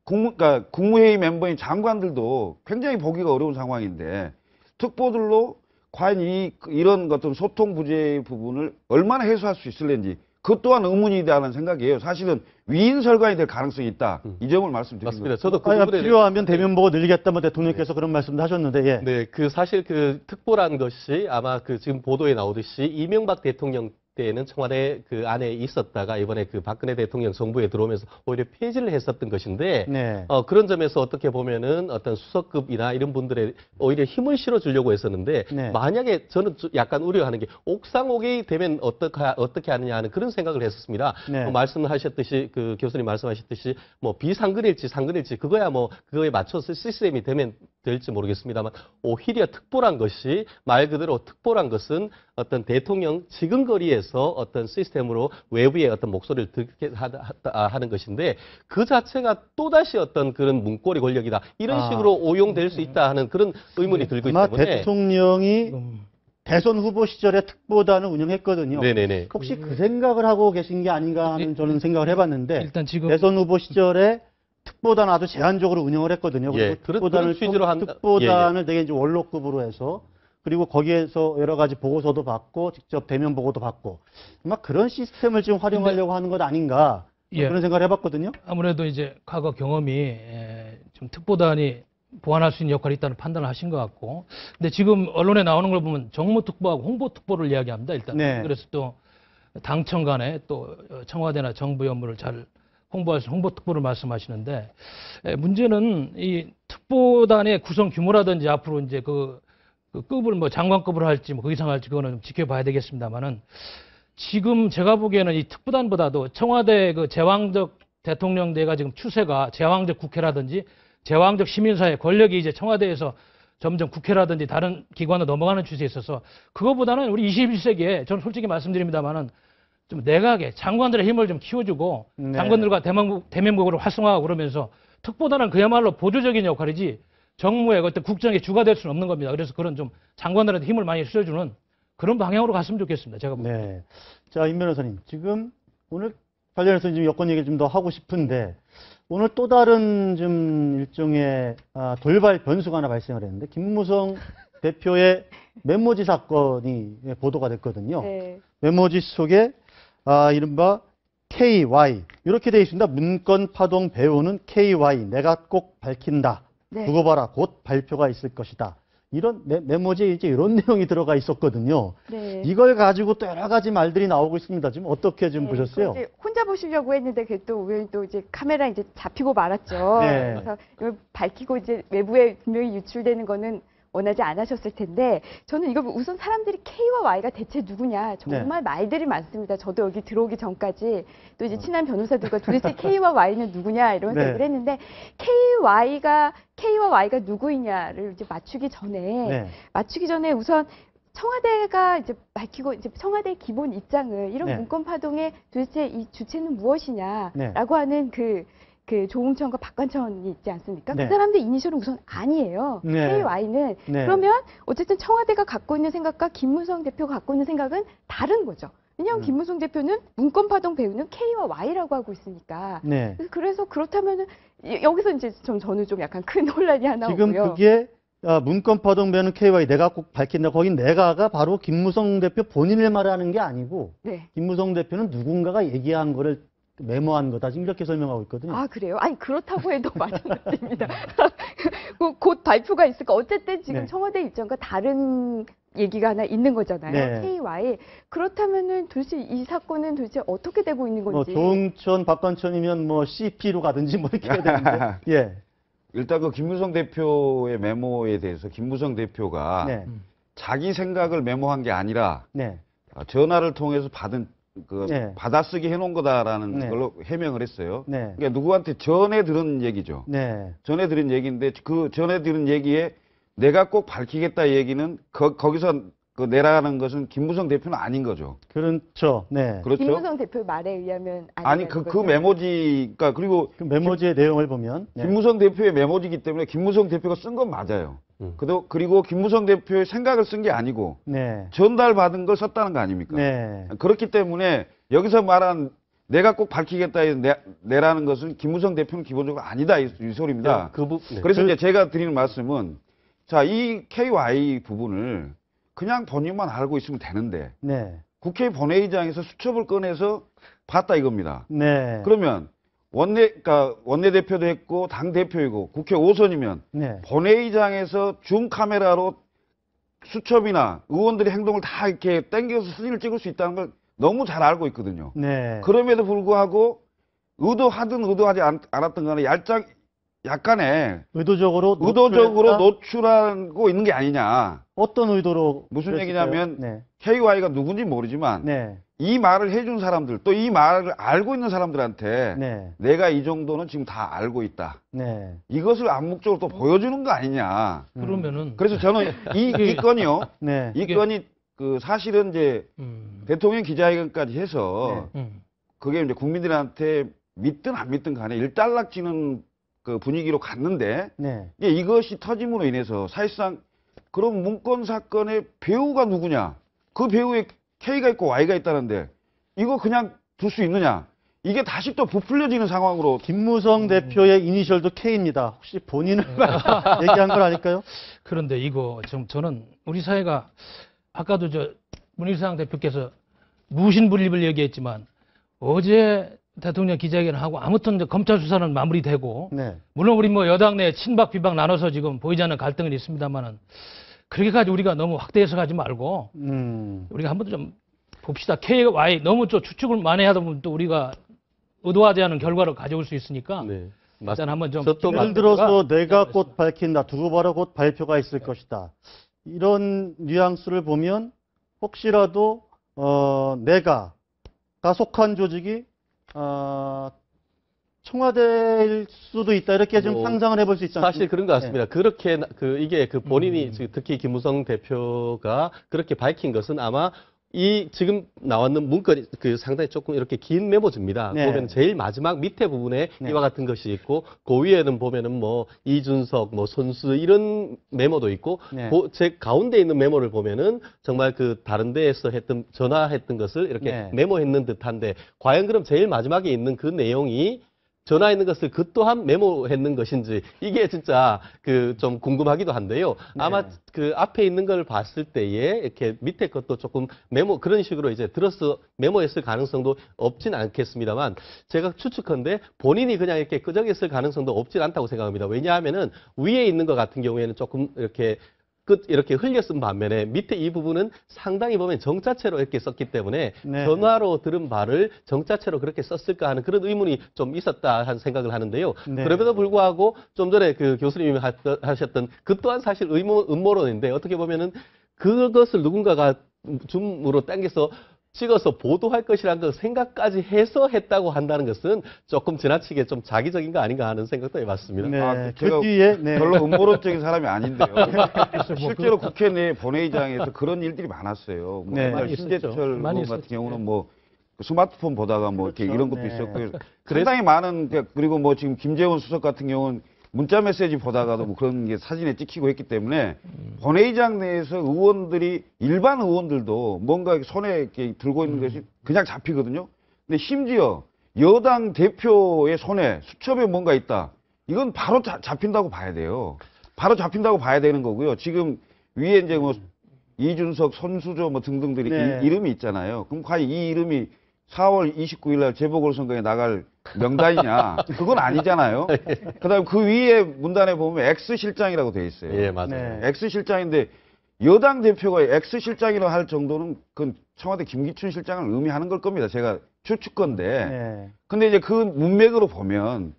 그러니까 국무회의 멤버인 장관들도 굉장히 보기가 어려운 상황인데 특보들로 과연 이런 어떤 소통 부재 부분을 얼마나 해소할 수 있을는지 그것 또한 의문이다는 생각이에요. 사실은 위인 설관이 될 가능성이 있다. 이 점을 말씀드립니다. 맞습니다. 저도 그 아니, 부분에 필요하면 대면 보고 늘리겠다 뭐 대통령께서 그런 말씀도 하셨는데 예. 네, 그 사실 그 특보란 것이 아마 그 지금 보도에 나오듯이 이명박 대통령 때는 청와대 그 안에 있었다가 이번에 그 박근혜 대통령 정부에 들어오면서 오히려 폐지를 했었던 것인데 네. 그런 점에서 어떻게 보면은 어떤 수석급이나 이런 분들의 오히려 힘을 실어주려고 했었는데 네. 만약에 저는 약간 우려하는 게 옥상 오게 되면 어떻게 하느냐 하는 그런 생각을 했었습니다. 네. 말씀하셨듯이 그 교수님 말씀하셨듯이 뭐 비상근일지 상근일지 그거야 뭐 그거에 맞춰서 시스템이 되면 될지 모르겠습니다만 오히려 특보란 것이 말 그대로 특보란 것은 어떤 대통령 지근거리에서 어떤 시스템으로 외부의 어떤 목소리를 듣게 하는 것인데 그 자체가 또다시 어떤 그런 문고리 권력이다. 이런 식으로 오용될 수 있다 하는 그런 의문이 들고 있기 아마 때문에 대통령이 대선 후보 시절에 특보단을 운영했거든요. 네네네. 혹시 그 생각을 하고 계신 게 아닌가 하는 저는 생각을 해봤는데 일단 지금 대선 후보 시절에 특보단 아주 제한적으로 운영을 했거든요. 예, 그리고 그런 취지로 특보단을 되게 이제 원로급으로 해서 그리고 거기에서 여러 가지 보고서도 받고 직접 대면 보고도 받고 아마 그런 시스템을 지금 활용하려고 하는 것 아닌가 예. 그런 생각을 해봤거든요. 아무래도 이제 과거 경험이 좀 특보단이 보완할 수 있는 역할이 있다는 판단을 하신 것 같고, 근데 지금 언론에 나오는 걸 보면 정무특보하고 홍보특보를 이야기합니다. 일단 네. 그래서 또 당청 간에 또 청와대나 정부 업무를 잘 홍보할 수 있는 홍보특보를 말씀하시는데 문제는 이 특보단의 구성 규모라든지 앞으로 이제 그 급을 뭐 장관급으로 할지 뭐 그 이상 할지 그거는 좀 지켜봐야 되겠습니다만은 지금 제가 보기에는 이 특보단보다도 청와대 그 제왕적 대통령대가 지금 추세가 제왕적 국회라든지 제왕적 시민사회 권력이 이제 청와대에서 점점 국회라든지 다른 기관으로 넘어가는 추세에 있어서 그거보다는 우리 21세기에 저는 솔직히 말씀드립니다만은 좀 내각에 장관들의 힘을 좀 키워주고 네. 장관들과 대면국으로 활성화하고 그러면서 특보다는 그야말로 보조적인 역할이지 정무의 어떤 국정의 주가 될 수는 없는 겁니다. 그래서 그런 좀 장관들한테 힘을 많이 실어주는 그런 방향으로 갔으면 좋겠습니다. 제가 보기에는. 네. 자, 임 변호사님. 지금 오늘 관련해서 지금 여권 얘기를 좀 더 하고 싶은데 오늘 또 다른 좀 일종의 돌발 변수가 하나 발생을 했는데 김무성 대표의 메모지 사건이 보도가 됐거든요. 네. 메모지 속에 이른바 KY 이렇게 되어 있습니다. 문건 파동 배우는 KY 내가 꼭 밝힌다. 네. 두고 봐라. 곧 발표가 있을 것이다. 이런 메모지에 이제 이런 내용이 들어가 있었거든요. 네. 이걸 가지고 또 여러 가지 말들이 나오고 있습니다. 지금 어떻게 지금 네, 보셨어요? 그거 이제 혼자 보시려고 했는데 그게 또 우연히 또 이제 카메라 이제 잡히고 말았죠. 네. 그래서 이걸 밝히고 이제 외부에 분명히 유출되는 거는 원하지 않으셨을 텐데 저는 이거 우선 사람들이 K와 Y가 대체 누구냐 정말 말들이 많습니다. 저도 여기 들어오기 전까지 또 이제 친한 변호사들과 도대체 K와 Y는 누구냐 이러면서 네. 얘기를 했는데 K와 Y가 누구이냐를 이제 맞추기 전에 우선 청와대가 이제 밝히고 이제 청와대의 기본 입장을 이런 네. 문건 파동의 도대체 이 주체는 무엇이냐라고 네. 하는 그 조응천과 박관천이 있지 않습니까? 네. 그 사람들 이니셜은 우선 아니에요. 네. KY는 네. 그러면 어쨌든 청와대가 갖고 있는 생각과 김무성 대표가 갖고 있는 생각은 다른 거죠. 왜냐하면 김무성 대표는 문건 파동 배우는 K와 Y라고 하고 있으니까. 네. 그래서 그렇다면은 여기서 이제 저는 좀 약간 큰 혼란이 하나 지금 오고요. 그게 문건 파동배는 KY 내가 꼭 밝힌다. 거기 내가가 바로 김무성 대표 본인을 말하는 게 아니고 네. 김무성 대표는 누군가가 얘기한 거를 메모한 거다. 지금 이렇게 설명하고 있거든요. 아, 그래요? 아니, 그렇다고 해도 마찬가지입니다. 곧 발표가 있을까? 어쨌든 지금 네. 청와대 입장과 다른 얘기가 하나 있는 거잖아요. 네. KY. 그렇다면은 도대체 이 사건은 도대체 어떻게 되고 있는 뭐 건지. 조응천, 박관천이면 뭐 CP로 가든지 뭐 이렇게 해야 되는데. 예. 일단 그 김무성 대표의 메모에 대해서 김무성 대표가 네. 자기 생각을 메모한 게 아니라 네. 전화를 통해서 받은 네. 받아쓰기 해놓은 거다라는 네. 걸로 해명을 했어요. 네. 그러니까 누구한테 전해 들은 얘기죠. 네. 전해 들은 얘기인데 그 전해 들은 얘기에 내가 꼭 밝히겠다 얘기는 거기서 그 내라는 것은 김무성 대표는 아닌 거죠. 그렇죠. 네. 그렇죠? 김무성 대표 말에 의하면 아니 그 메모지가 그리고 그 메모지의 내용을 보면 네. 김무성 대표의 메모지이기 때문에 김무성 대표가 쓴 건 맞아요. 그리고 김무성 대표의 생각을 쓴 게 아니고 네. 전달받은 걸 썼다는 거 아닙니까? 네. 그렇기 때문에 여기서 말한 내가 꼭 밝히겠다 내라는 것은 김무성 대표는 기본적으로 아니다 이 소리입니다. 네. 그래서 이제 제가 드리는 말씀은 자, 이 KY 부분을 그냥 본인만 알고 있으면 되는데 네. 국회 본회의장에서 수첩을 꺼내서 봤다 이겁니다. 네. 그러면 그러니까 원내대표도 했고 당대표이고 국회 5선이면 네. 본회의장에서 줌 카메라로 수첩이나 의원들의 행동을 다 이렇게 당겨서 사진을 찍을 수 있다는 걸 너무 잘 알고 있거든요. 네. 그럼에도 불구하고 의도하든 의도하지 않았던 간에 약간의 의도적으로 의도적으로 노출하고 있는 게 아니냐. 어떤 의도로 무슨 그랬을까요? 얘기냐면 네. KY가 누군지 모르지만 네. 이 말을 해준 사람들 또 이 말을 알고 있는 사람들한테 네. 내가 이 정도는 지금 다 알고 있다. 네. 이것을 암묵적으로 또 보여주는 거 아니냐. 그러면은 그래서 저는 이 건이요. 네. 이 건이 사실은 이제 음, 대통령 기자회견까지 해서 그게 이제 국민들한테 믿든 안 믿든 간에 일단락지는 그 분위기로 갔는데 네. 이제 이것이 터짐으로 인해서 사실상 그런 문건 사건의 배우가 누구냐? 그 배우에 K가 있고 Y가 있다는데 이거 그냥 둘 수 있느냐? 이게 다시 또 부풀려지는 상황으로 김무성 대표의 이니셜도 K입니다. 혹시 본인을 얘기한 건 아닐까요? 그런데 이거 저는 우리 사회가 아까도 문희상 대표께서 무신불립을 얘기했지만 어제 대통령 기자회견을 하고 아무튼 검찰 수사는 마무리되고 네. 물론 우리 뭐 여당 내 친박 비박 나눠서 지금 보이지 않는 갈등은 있습니다만은 그렇게까지 우리가 너무 확대해서 가지 말고 우리가 한번 좀 봅시다. KY 너무 추측을 많이 하다 보면 또 우리가 의도하지 않은 결과를 가져올 수 있으니까 네. 일단 한번 좀 예를 들어서 내가 곧 밝힌다. 두고 봐라 곧 발표가 있을 것이다. 이런 뉘앙스를 보면 혹시라도 내가 속한 조직이 청와대일 수도 있다 이렇게 좀 상상을 해볼 수 있지 않습니까? 사실 그런 것 같습니다. 그렇게 이게 본인이 특히 김무성 대표가 그렇게 밝힌 것은 아마 이 지금 나왔는 문건이 상당히 조금 이렇게 긴 메모집니다. 네. 보면 제일 마지막 밑에 부분에 네. 이와 같은 것이 있고 그 위에는 보면은 뭐 이준석, 뭐 손수 이런 메모도 있고 네. 제 가운데 있는 메모를 보면은 정말 다른 데에서 전화했던 것을 이렇게 네. 메모했는 듯한데 과연 그럼 제일 마지막에 있는 그 내용이 전화했는 것을 그 또한 메모했는 것인지 이게 진짜 좀 궁금하기도 한데요. 아마 네. 앞에 있는 걸 봤을 때에 이렇게 밑에 것도 조금 그런 식으로 이제 들어서 메모했을 가능성도 없진 않겠습니다만 제가 추측컨대 본인이 그냥 이렇게 끄적였을 가능성도 없진 않다고 생각합니다. 왜냐하면은 위에 있는 것 같은 경우에는 조금 이렇게 흘려 쓴 반면에 밑에 이 부분은 상당히 보면 정자체로 이렇게 썼기 때문에 네. 전화로 들은 말을 정자체로 그렇게 썼을까 하는 그런 의문이 좀 있었다 하는 생각을 하는데요. 네. 그럼에도 불구하고 좀 전에 교수님이 하셨던 그 또한 사실 음모론인데 어떻게 보면은 그것을 누군가가 줌으로 당겨서 찍어서 보도할 것이라는 그 생각까지 해서 했다고 한다는 것은 조금 지나치게 좀 자기적인 거 아닌가 하는 생각도 해봤습니다. 네. 제가 그 뒤에 네. 별로 음모론적인 사람이 아닌데요. 뭐 실제로 국회 내 본회의장에서 그런 일들이 많았어요. 뭐 네. 많이 신재철 있었죠. 많이 의원 같은 있었죠. 경우는 뭐 스마트폰 보다가 뭐 이렇게 그렇죠. 이런 것도 네. 있었고요. 상당히 많은 그리고 뭐 지금 김재원 수석 같은 경우는 문자 메시지 보다가도 뭐 그런 게 사진에 찍히고 했기 때문에 본회의장 내에서 일반 의원들도 뭔가 손에 이렇게 들고 있는 것이 그냥 잡히거든요. 근데 심지어 여당 대표의 손에 수첩에 뭔가 있다. 이건 바로 잡힌다고 봐야 돼요. 바로 잡힌다고 봐야 되는 거고요. 지금 위에 이제 뭐 이준석, 손수조 뭐 등등들이 네. 이름이 있잖아요. 그럼 과연 이 이름이 4월 29일 날 재보궐선거에 나갈 명단이냐? 그건 아니잖아요. 그다음 그 위에 문단에 보면 X실장이라고 돼 있어요. 예, 맞아요. 네. X실장인데 여당 대표가 X실장이라고 할 정도는 그건 청와대 김기춘 실장을 의미하는 걸 겁니다. 제가 추측건데. 네. 근데 이제 그 문맥으로 보면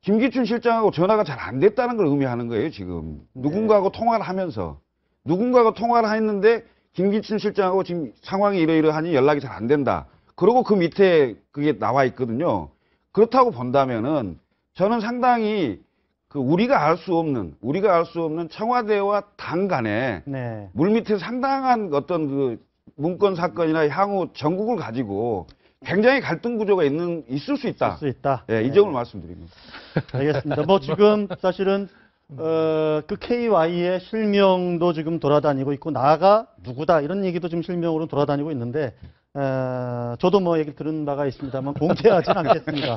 김기춘 실장하고 전화가 잘 안 됐다는 걸 의미하는 거예요, 지금. 누군가하고 통화를 하면서. 누군가가 통화를 했는데 김기춘 실장하고 지금 상황이 이러이러하니 연락이 잘 안 된다. 그리고 그 밑에 그게 나와 있거든요. 그렇다고 본다면은 저는 상당히 우리가 알 수 없는 청와대와 당 간에 네. 물밑에 상당한 어떤 문건 사건이나 향후 전국을 가지고 굉장히 갈등 구조가 있을 수 있다. 있을 수 있다. 예, 이 네. 점을 말씀드립니다. 알겠습니다. 뭐 지금 사실은 그 KY의 실명도 지금 돌아다니고 있고 나가 누구다 이런 얘기도 지금 실명으로 돌아다니고 있는데 저도 뭐 얘기 들은 바가 있습니다만 공개하진 않겠습니다.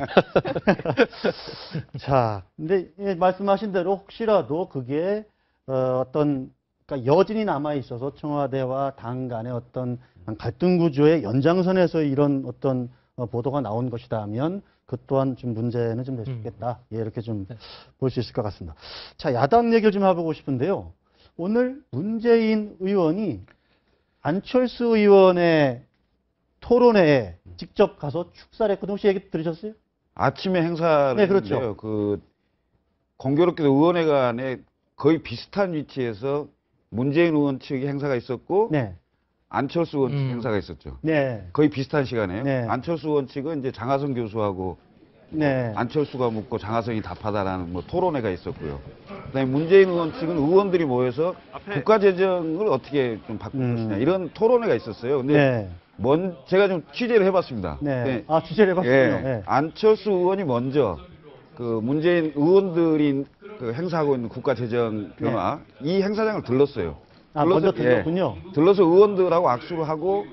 자, 근데 예, 말씀하신 대로 혹시라도 그게 어떤 그러니까 여진이 남아 있어서 청와대와 당 간의 어떤 갈등 구조의 연장선에서 이런 어떤 보도가 나온 것이다 하면 그 또한 좀 문제는 좀 될 수 있겠다. 예, 이렇게 좀 볼 수 있을 것 같습니다. 자, 야당 얘기를 좀 해보고 싶은데요. 오늘 문재인 의원이 안철수 의원의 토론회에 직접 가서 축사를 했거든요. 혹시 얘기 들으셨어요? 아침에 행사를 네, 그렇죠. 했는데요. 그 공교롭게도 의원회관에 거의 비슷한 위치에서 문재인 의원 측의 행사가 있었고 네. 안철수 의원 측 행사가 있었죠. 네. 거의 비슷한 시간에요. 네. 안철수 의원 측은 이제 장하성 교수하고 네. 안철수가 묻고 장하성이 답하다라는 뭐 토론회가 있었고요. 그다음에 문재인 의원 측은 의원들이 모여서 국가 재정을 어떻게 좀 바꿀 것이냐 이런 토론회가 있었어요. 근데 네. 제가 좀 취재를 해봤습니다. 네. 아, 취재를 해봤군요. 예, 네. 안철수 의원이 먼저 그 문재인 의원들이 그 행사하고 있는 국가 재정 변화 이 행사장을 들렀어요. 아, 먼저 들렀군요. 들러서 의원들하고 악수를 하고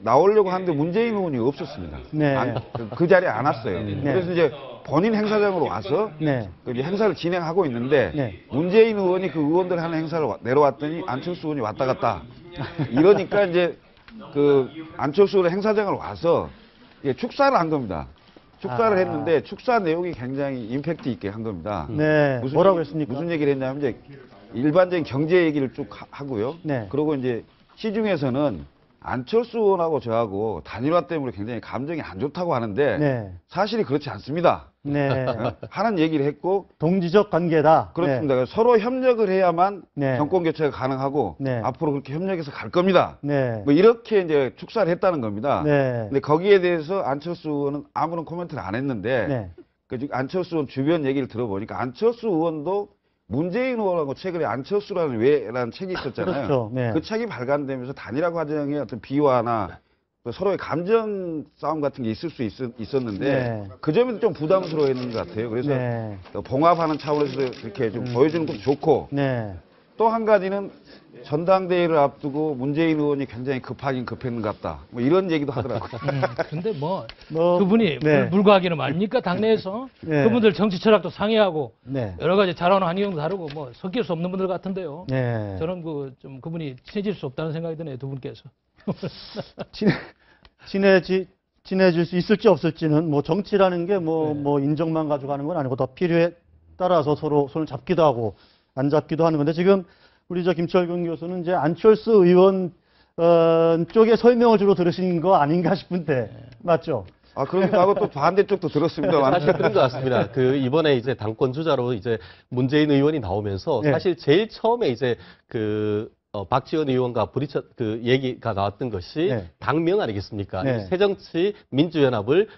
나오려고 하는데 문재인 의원이 없었습니다. 네. 그 자리에 안 왔어요. 그래서 이제 본인 행사장으로 와서 네. 그 이제 행사를 진행하고 있는데 네. 문재인 의원이 그 의원들 하는 행사를 내려왔더니 안철수 의원이 왔다 갔다 이러니까 이제 그 안철수 의원 행사장을 와서 축사를 한 겁니다. 축사를 했는데 축사 내용이 굉장히 임팩트 있게 한 겁니다. 네. 뭐라고 했습니까? 무슨 얘기를 했냐면 이제 일반적인 경제 얘기를 쭉 하고요. 네. 그리고 이제 시중에서는 안철수 의원하고 저하고 단일화 때문에 굉장히 감정이 안 좋다고 하는데 네. 사실이 그렇지 않습니다. 네. 하는 얘기를 했고 동지적 관계다. 그렇습니다. 그래서 서로 협력을 해야만 네. 정권 교체가 가능하고 네. 앞으로 그렇게 협력해서 갈 겁니다. 네. 뭐 이렇게 이제 축사를 했다는 겁니다. 네. 근데 거기에 대해서 안철수 의원은 아무런 코멘트를 안 했는데 네. 그 안철수 의원 주변 얘기를 들어보니까 안철수 의원도 문재인 의원하고 최근에 안철수라는 왜라는 책이 있었잖아요. 그렇죠. 네. 그 책이 발간되면서 단일화 과정의 어떤 비화나 서로의 감정 싸움 같은 게 있을 수 있었는데 네. 그 점에서 좀 부담스러워했는 것 같아요. 그래서 네. 봉합하는 차원에서 이렇게 좀 보여주는 것도 좋고 네. 또 한 가지는 전당대회를 앞두고 문재인 의원이 굉장히 급하긴 급했는 것 같다. 뭐 이런 얘기도 하더라고요. 근데 뭐 뭐, 그분이 네. 불가하기는 아닙니까 당내에서 네. 그분들 정치 철학도 상이하고 네. 여러 가지 자라오는 환경도 다르고 뭐 섞일 수 없는 분들 같은데요. 네. 저는 좀 그분이 친해질 수 없다는 생각이 드네요 두 분께서. 친해질 수 있을지 없을지는 뭐 정치라는 게 뭐 인정만 가지고 하는 건 아니고 더 필요에 따라서 서로 손을 잡기도 하고 안 잡기도 하는 건데 지금 우리 김철근 교수는 이제 안철수 의원 쪽의 설명을 주로 들으신 거 아닌가 싶은데 맞죠? 아, 그러기도 하고 또 반대쪽도 들었습니다. 사실 그런 것 같습니다. 그 이번에 이제 당권 주자로 이제 문재인 의원이 나오면서 네. 사실 제일 처음에 이제 박지원 의원과 그 얘기가 나왔던 것이 네. 당명 아니겠습니까? 네. 새정치 민주연합을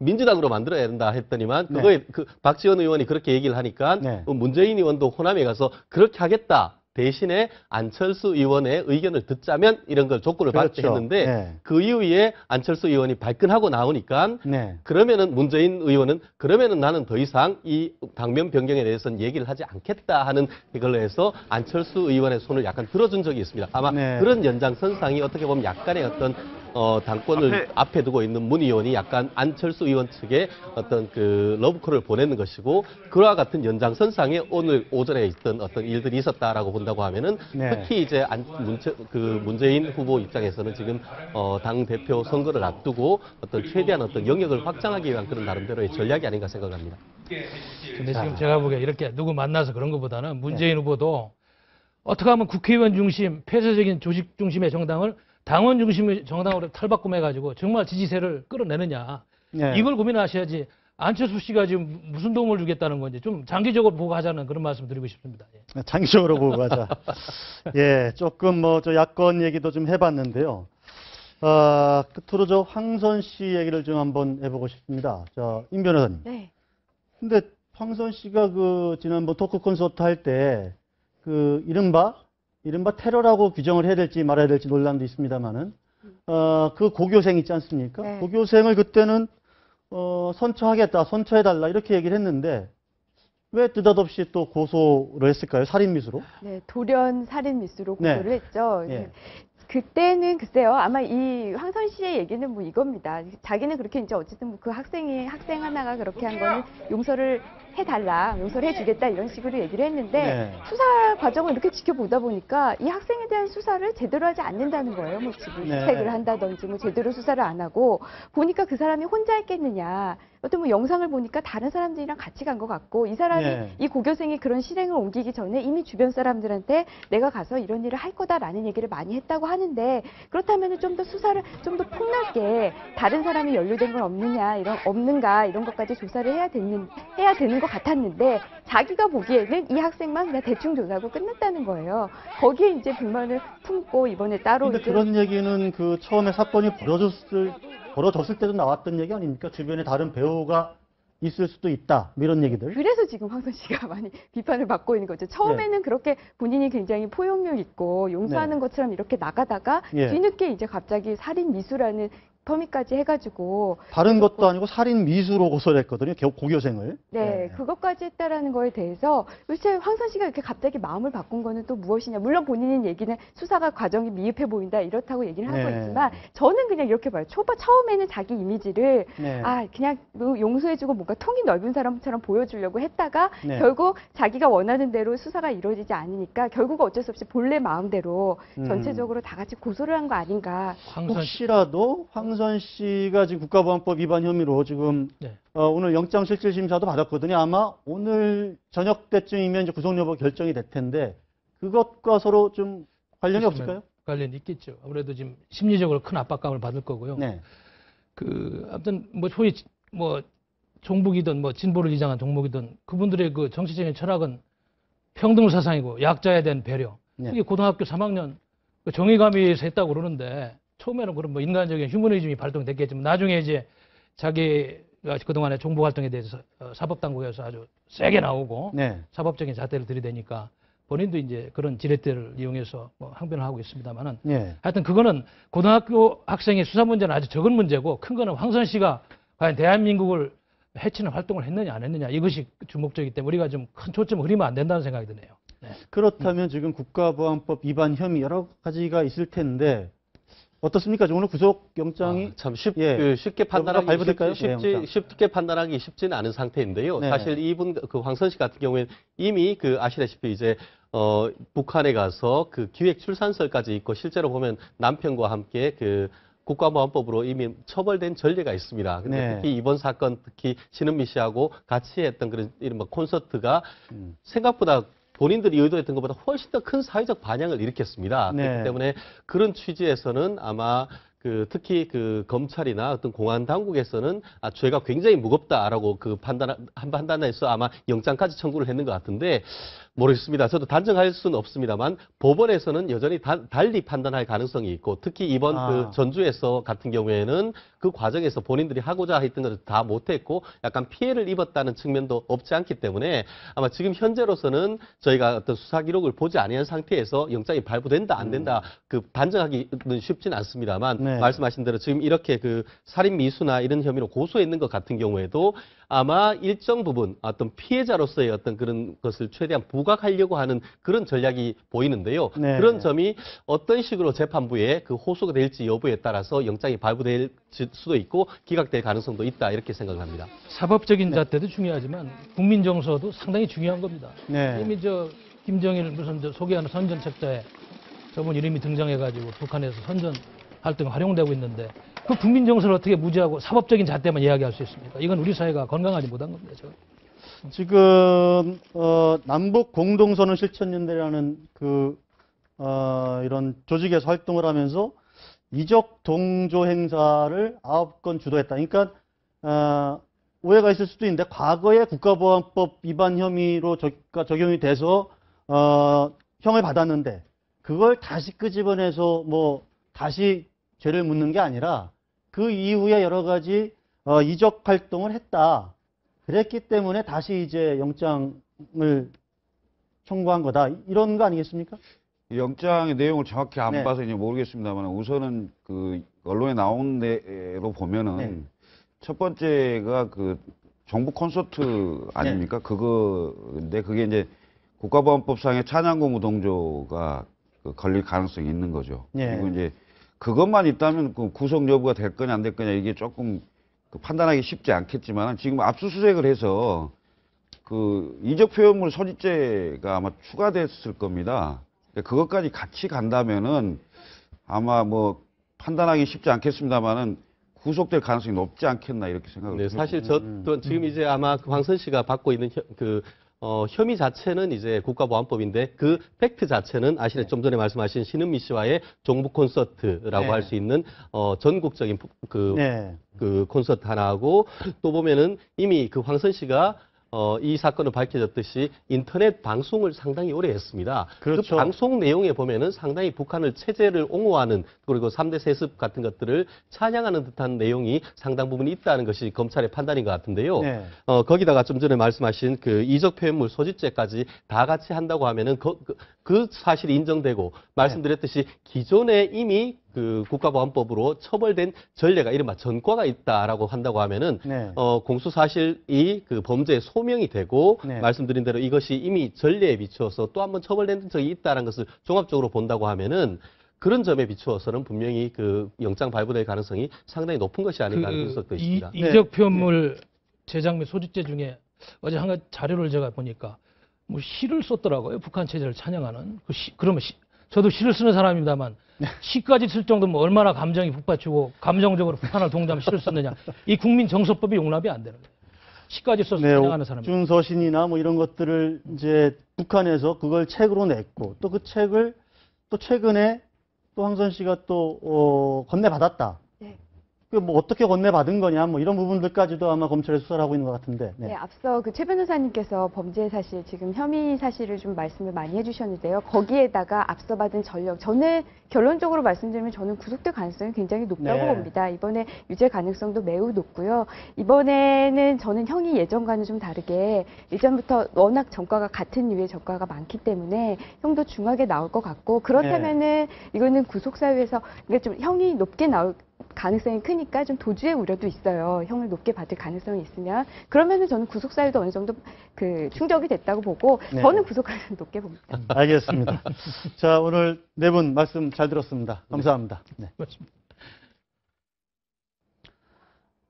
민주당으로 만들어야 된다 했더니만 네. 그거에 박지원 의원이 그렇게 얘기를 하니까 네. 문재인 의원도 호남에 가서 그렇게 하겠다. 대신에 안철수 의원의 의견을 듣자면 이런 걸 조건을 받게 그렇죠. 했는데 네. 그 이후에 안철수 의원이 발끈하고 나오니까 네. 그러면은 문재인 의원은 그러면은 나는 더 이상 이 당면 변경에 대해서는 얘기를 하지 않겠다 하는 이걸로 해서 안철수 의원의 손을 약간 들어준 적이 있습니다. 아마 네. 그런 연장선상이 어떻게 보면 약간의 어떤 당권을 앞에 두고 있는 문 의원이 약간 안철수 의원 측에 어떤 그 러브콜을 보내는 것이고 그와 같은 연장선상에 오늘 오전에 있던 어떤 일들이 있었다라고 본다고 하면은 네. 특히 이제 문재인 후보 입장에서는 지금 당 대표 선거를 앞두고 어떤 최대한 어떤 영역을 확장하기 위한 그런 나름대로의 전략이 아닌가 생각합니다. 근데 지금 제가 보기에 이렇게 누구 만나서 그런 것보다는 문재인 후보도 어떻게 하면 국회의원 중심, 폐쇄적인 조직 중심의 정당을 당원 중심의 정당으로 탈바꿈해가지고 정말 지지세를 끌어내느냐. 네. 이걸 고민하셔야지 안철수 씨가 지금 무슨 도움을 주겠다는 건지 좀 장기적으로 보고 하자는 그런 말씀 드리고 싶습니다. 예. 장기적으로 보고 가자. 예, 조금 저 야권 얘기도 좀 해봤는데요. 끝으로 황선 씨 얘기를 좀 한번 해보고 싶습니다. 임 변호사님. 네. 근데 황선 씨가 지난번 토크 콘서트 할 때 이른바 테러라고 규정을 해야 될지 말아야 될지 논란도 있습니다만은 그 고교생 있지 않습니까? 네. 고교생을 그때는 선처해달라 이렇게 얘기를 했는데 왜 느닷없이 또 고소를 했을까요? 살인미수로? 네, 돌연 살인 미수로 네. 고소를 했죠. 예. 그때는 글쎄요. 아마 이 황선 씨의 얘기는 뭐 이겁니다. 자기는 그렇게 이제 어쨌든 뭐그 학생 하나가 그렇게 한 거는 용서를 해달라, 용서를 해주겠다 이런 식으로 얘기를 했는데 네. 수사 과정을 이렇게 지켜보다 보니까 이 학생에 대한 수사를 제대로 하지 않는다는 거예요. 뭐 지금 네. 수색을 한다든지 뭐 제대로 수사를 안 하고 보니까 그 사람이 혼자 했겠느냐. 어떤 뭐 영상을 보니까 다른 사람들이랑 같이 간 것 같고 이 사람이 네. 이 고교생이 그런 실행을 옮기기 전에 이미 주변 사람들한테 내가 가서 이런 일을 할 거다라는 얘기를 많이 했다고 하는데 그렇다면 좀 더 수사를 좀 더 폭넓게 다른 사람이 연루된 건 없는가 이런 것까지 조사를 해야 되는 것 같았는데 자기가 보기에는 이 학생만 그냥 대충 조사하고 끝났다는 거예요. 거기에 이제 불만을 품고 이번에 따로 근데 이제 그런 얘기는 그 처음에 사건이 벌어졌을 때도 나왔던 얘기 아닙니까? 주변에 다른 배우가 있을 수도 있다. 뭐 이런 얘기들. 그래서 지금 황선 씨가 많이 비판을 받고 있는 거죠. 처음에는 그렇게 본인이 굉장히 포용력 있고 용서하는 네. 것처럼 이렇게 나가다가 예. 뒤늦게 이제 갑자기 살인 미수라는 혐의까지 해가지고 다른 것도 아니고 살인 미수로 고소를 했거든요. 고교생을. 네, 그것까지 했다라는 거에 대해서 도대체 황선 씨가 이렇게 갑자기 마음을 바꾼 거는 또 무엇이냐. 물론 본인은 얘기는 수사가 과정이 미흡해 보인다 이렇다고 얘기를 하고 네. 있지만 저는 그냥 이렇게 봐요. 처음에는 자기 이미지를 네. 그냥 뭐 용서해주고 뭔가 통이 넓은 사람처럼 보여주려고 했다가 네. 결국 자기가 원하는 대로 수사가 이루어지지 않으니까 결국 어쩔 수 없이 본래 마음대로 전체적으로 다 같이 고소를 한 거 아닌가. 황선 씨. 혹시라도 황선 씨가 지금 국가보안법 위반 혐의로 지금 네. 오늘 영장실질심사도 받았거든요. 아마 오늘 저녁 때쯤이면 이제 구속 여부 결정이 될 텐데 그것과 서로 좀 관련이 없을까요? 관련이 있겠죠. 아무래도 지금 심리적으로 큰 압박감을 받을 거고요. 네. 아무튼 뭐 소위 뭐 종북이든 뭐 진보를 지향한 종북이든 그분들의 그 정치적인 철학은 평등 사상이고 약자에 대한 배려. 네. 이게 고등학교 3학년 정의감에서 했다고 그러는데 처음에는 그런 뭐 인간적인 휴머니즘이 발동됐겠지만 나중에 이제 자기가 그동안의 종북 활동에 대해서 사법당국에서 아주 세게 나오고 네. 사법적인 잣대를 들이대니까 본인도 이제 그런 지렛대를 이용해서 뭐 항변을 하고 있습니다만은 네. 하여튼 그거는 고등학교 학생의 수사 문제는 아주 적은 문제고 큰 거는 황선 씨가 과연 대한민국을 해치는 활동을 했느냐 안 했느냐 이것이 주목적이기 때문에 우리가 좀 큰 초점을 흐리면 안 된다는 생각이 드네요. 네. 그렇다면 지금 국가보안법 위반 혐의 여러 가지가 있을 텐데 어떻습니까? 오늘 구속영장이 참 예. 쉽게 판단하기 발부될까요? 예, 영장. 쉽게 판단하기 쉽지는 않은 상태인데요. 네. 사실 이분 그 황선 씨 같은 경우에는 이미 아시다시피 이제 북한에 가서 그 기획 출산설까지 있고 실제로 보면 남편과 함께 국가보안법으로 이미 처벌된 전례가 있습니다. 근데 네. 특히 이번 사건 특히 신은미 씨하고 같이 했던 그런 이른바 콘서트가 생각보다 본인들이 의도했던 것보다 훨씬 더 큰 사회적 반향을 일으켰습니다. 네. 그렇기 때문에 그런 취지에서는 아마 특히 검찰이나 어떤 공안 당국에서는 죄가 굉장히 무겁다라고 판단해서 아마 영장까지 청구를 했는 것 같은데 모르겠습니다. 저도 단정할 수는 없습니다만 법원에서는 여전히 달리 판단할 가능성이 있고 특히 이번 전주에서 같은 경우에는 그 과정에서 본인들이 하고자 했던 것을 다 못했고 약간 피해를 입었다는 측면도 없지 않기 때문에 아마 지금 현재로서는 저희가 어떤 수사 기록을 보지 아니한 상태에서 영장이 발부된다 안 된다 단정하기는 쉽지는 않습니다만 네. 말씀하신 대로 지금 이렇게 살인 미수나 이런 혐의로 고소했는 것 같은 경우에도 아마 일정 부분 어떤 피해자로서의 어떤 그런 것을 최대한 부각하려고 하는 그런 전략이 보이는데요. 네. 그런 점이 어떤 식으로 재판부에 호소가 될지 여부에 따라서 영장이 발부될 수도 있고 기각될 가능성도 있다 이렇게 생각을 합니다. 사법적인 잣대도 중요하지만 국민 정서도 상당히 중요한 겁니다. 네. 이미 김정일 소개하는 선전책자에 저분 이름이 등장해가지고 북한에서 선전 활동에 활용되고 있는데 그 국민 정서를 어떻게 무시하고 사법적인 잣대만 이야기할 수 있습니까? 이건 우리 사회가 건강하지 못한 겁니다. 지금 남북 공동선언 실천연대라는 이런 조직에서 활동을 하면서 이적 동조 행사를 9건 주도했다. 그러니까 오해가 있을 수도 있는데 과거에 국가보안법 위반 혐의로 적용이 돼서 형을 받았는데 그걸 다시 끄집어내서 다시 죄를 묻는 게 아니라 그 이후에 여러 가지 이적 활동을 했다. 그랬기 때문에 다시 이제 영장을 청구한 거다. 이런 거 아니겠습니까? 영장의 내용을 정확히 안 네. 봐서 이제 모르겠습니다만 우선은 언론에 나온 대로 보면은 네. 첫 번째가 정부 콘서트 아닙니까? 그거인데 그게 이제 국가보안법상의 찬양고무 동조가 걸릴 가능성이 있는 거죠. 예. 그리고 이제 그것만 있다면 그 구속 여부가 될 거냐 안 될 거냐 이게 조금 판단하기 쉽지 않겠지만 지금 압수수색을 해서 그 이적 표현물 소지죄가 아마 추가됐을 겁니다. 그것까지 같이 간다면은 아마 뭐 판단하기 쉽지 않겠습니다만은 구속될 가능성이 높지 않겠나 이렇게 생각을 네, 합니다. 사실 저 또한 지금 이제 아마 황선 씨가 받고 있는 혐의 자체는 이제 국가보안법인데 그 팩트 자체는 아시는 좀 전에 말씀하신 신은미 씨와의 종북 콘서트라고 네. 할 수 있는 전국적인 네. 그 콘서트 하나하고 또 보면은 이미 그 황선 씨가 이 사건은 밝혀졌듯이 인터넷 방송을 상당히 오래 했습니다. 그렇죠. 그 방송 내용에 보면은 상당히 북한을 체제를 옹호하는 그리고 3대 세습 같은 것들을 찬양하는 듯한 내용이 상당 부분 있다는 것이 검찰의 판단인 것 같은데요. 네. 거기다가 좀 전에 말씀하신 그 이적 표현물 소지죄까지 다 같이 한다고 하면은 그 사실이 인정되고 말씀드렸듯이 기존에 이미 그 국가보안법으로 처벌된 전례가 이른바 전과가 있다라고 한다고 하면은 네. 공수 사실이 그 범죄의 소명이 되고 네. 말씀드린 대로 이것이 이미 전례에 비추어서 또 한번 처벌된 적이 있다는 것을 종합적으로 본다고 하면은 그런 점에 비추어서는 분명히 그 영장 발부될 가능성이 상당히 높은 것이 아닌가 하는 분석도 있습니다. 이적 표현물 제작 및 소지죄 중에 어제 한 가지 자료를 제가 보니까 뭐 시를 썼더라고요. 북한 체제를 찬양하는. 그러면 저도 시를 쓰는 사람입니다만 시까지 쓸 정도면 얼마나 감정이 북받치고 감정적으로 북한을 동조하면 시를 쓰느냐. 이 국민 정서법이 용납이 안 되는 거예요. 시까지 써서 찬양하는 사람이. 옥준서신이나 뭐 이런 것들을 이제 북한에서 그걸 책으로 냈고 또 그 책을 또 최근에 또 황선 씨가 또 건네받았다. 네. 그 뭐 어떻게 건네받은 거냐 뭐 이런 부분들까지도 아마 검찰에 수사를 하고 있는 것 같은데. 네. 네, 앞서 그 최 변호사님께서 범죄 사실, 지금 혐의 사실을 좀 말씀을 많이 해주셨는데요. 거기에다가 앞서 받은 전력, 저는 결론적으로 말씀드리면 저는 구속될 가능성이 굉장히 높다고 네. 봅니다. 이번에 유죄 가능성도 매우 높고요. 이번에는 저는 형이 예전과는 좀 다르게 예전부터 워낙 전과가 같은 류의 전과가 많기 때문에 형도 중하게 나올 것 같고, 그렇다면은 이거는 구속사유에서 그러니까 좀 형이 높게 나올 가능성이 크니까 좀 도주의 우려도 있어요. 형을 높게 받을 가능성이 있으면. 그러면은 저는 구속사유도 어느 정도 그 충족이 됐다고 보고 네. 저는 구속가능성 높게 봅니다. 알겠습니다. 자, 오늘 네 분 말씀 잘 들었습니다. 감사합니다. 네. 그렇습니다.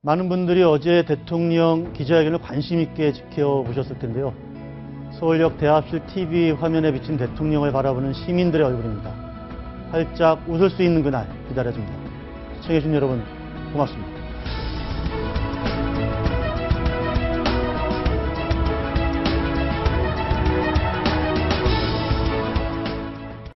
많은 분들이 어제 대통령 기자회견을 관심 있게 지켜보셨을 텐데요. 서울역 대합실 TV 화면에 비친 대통령을 바라보는 시민들의 얼굴입니다. 활짝 웃을 수 있는 그날 기다려집니다. 시청해주신 여러분 고맙습니다.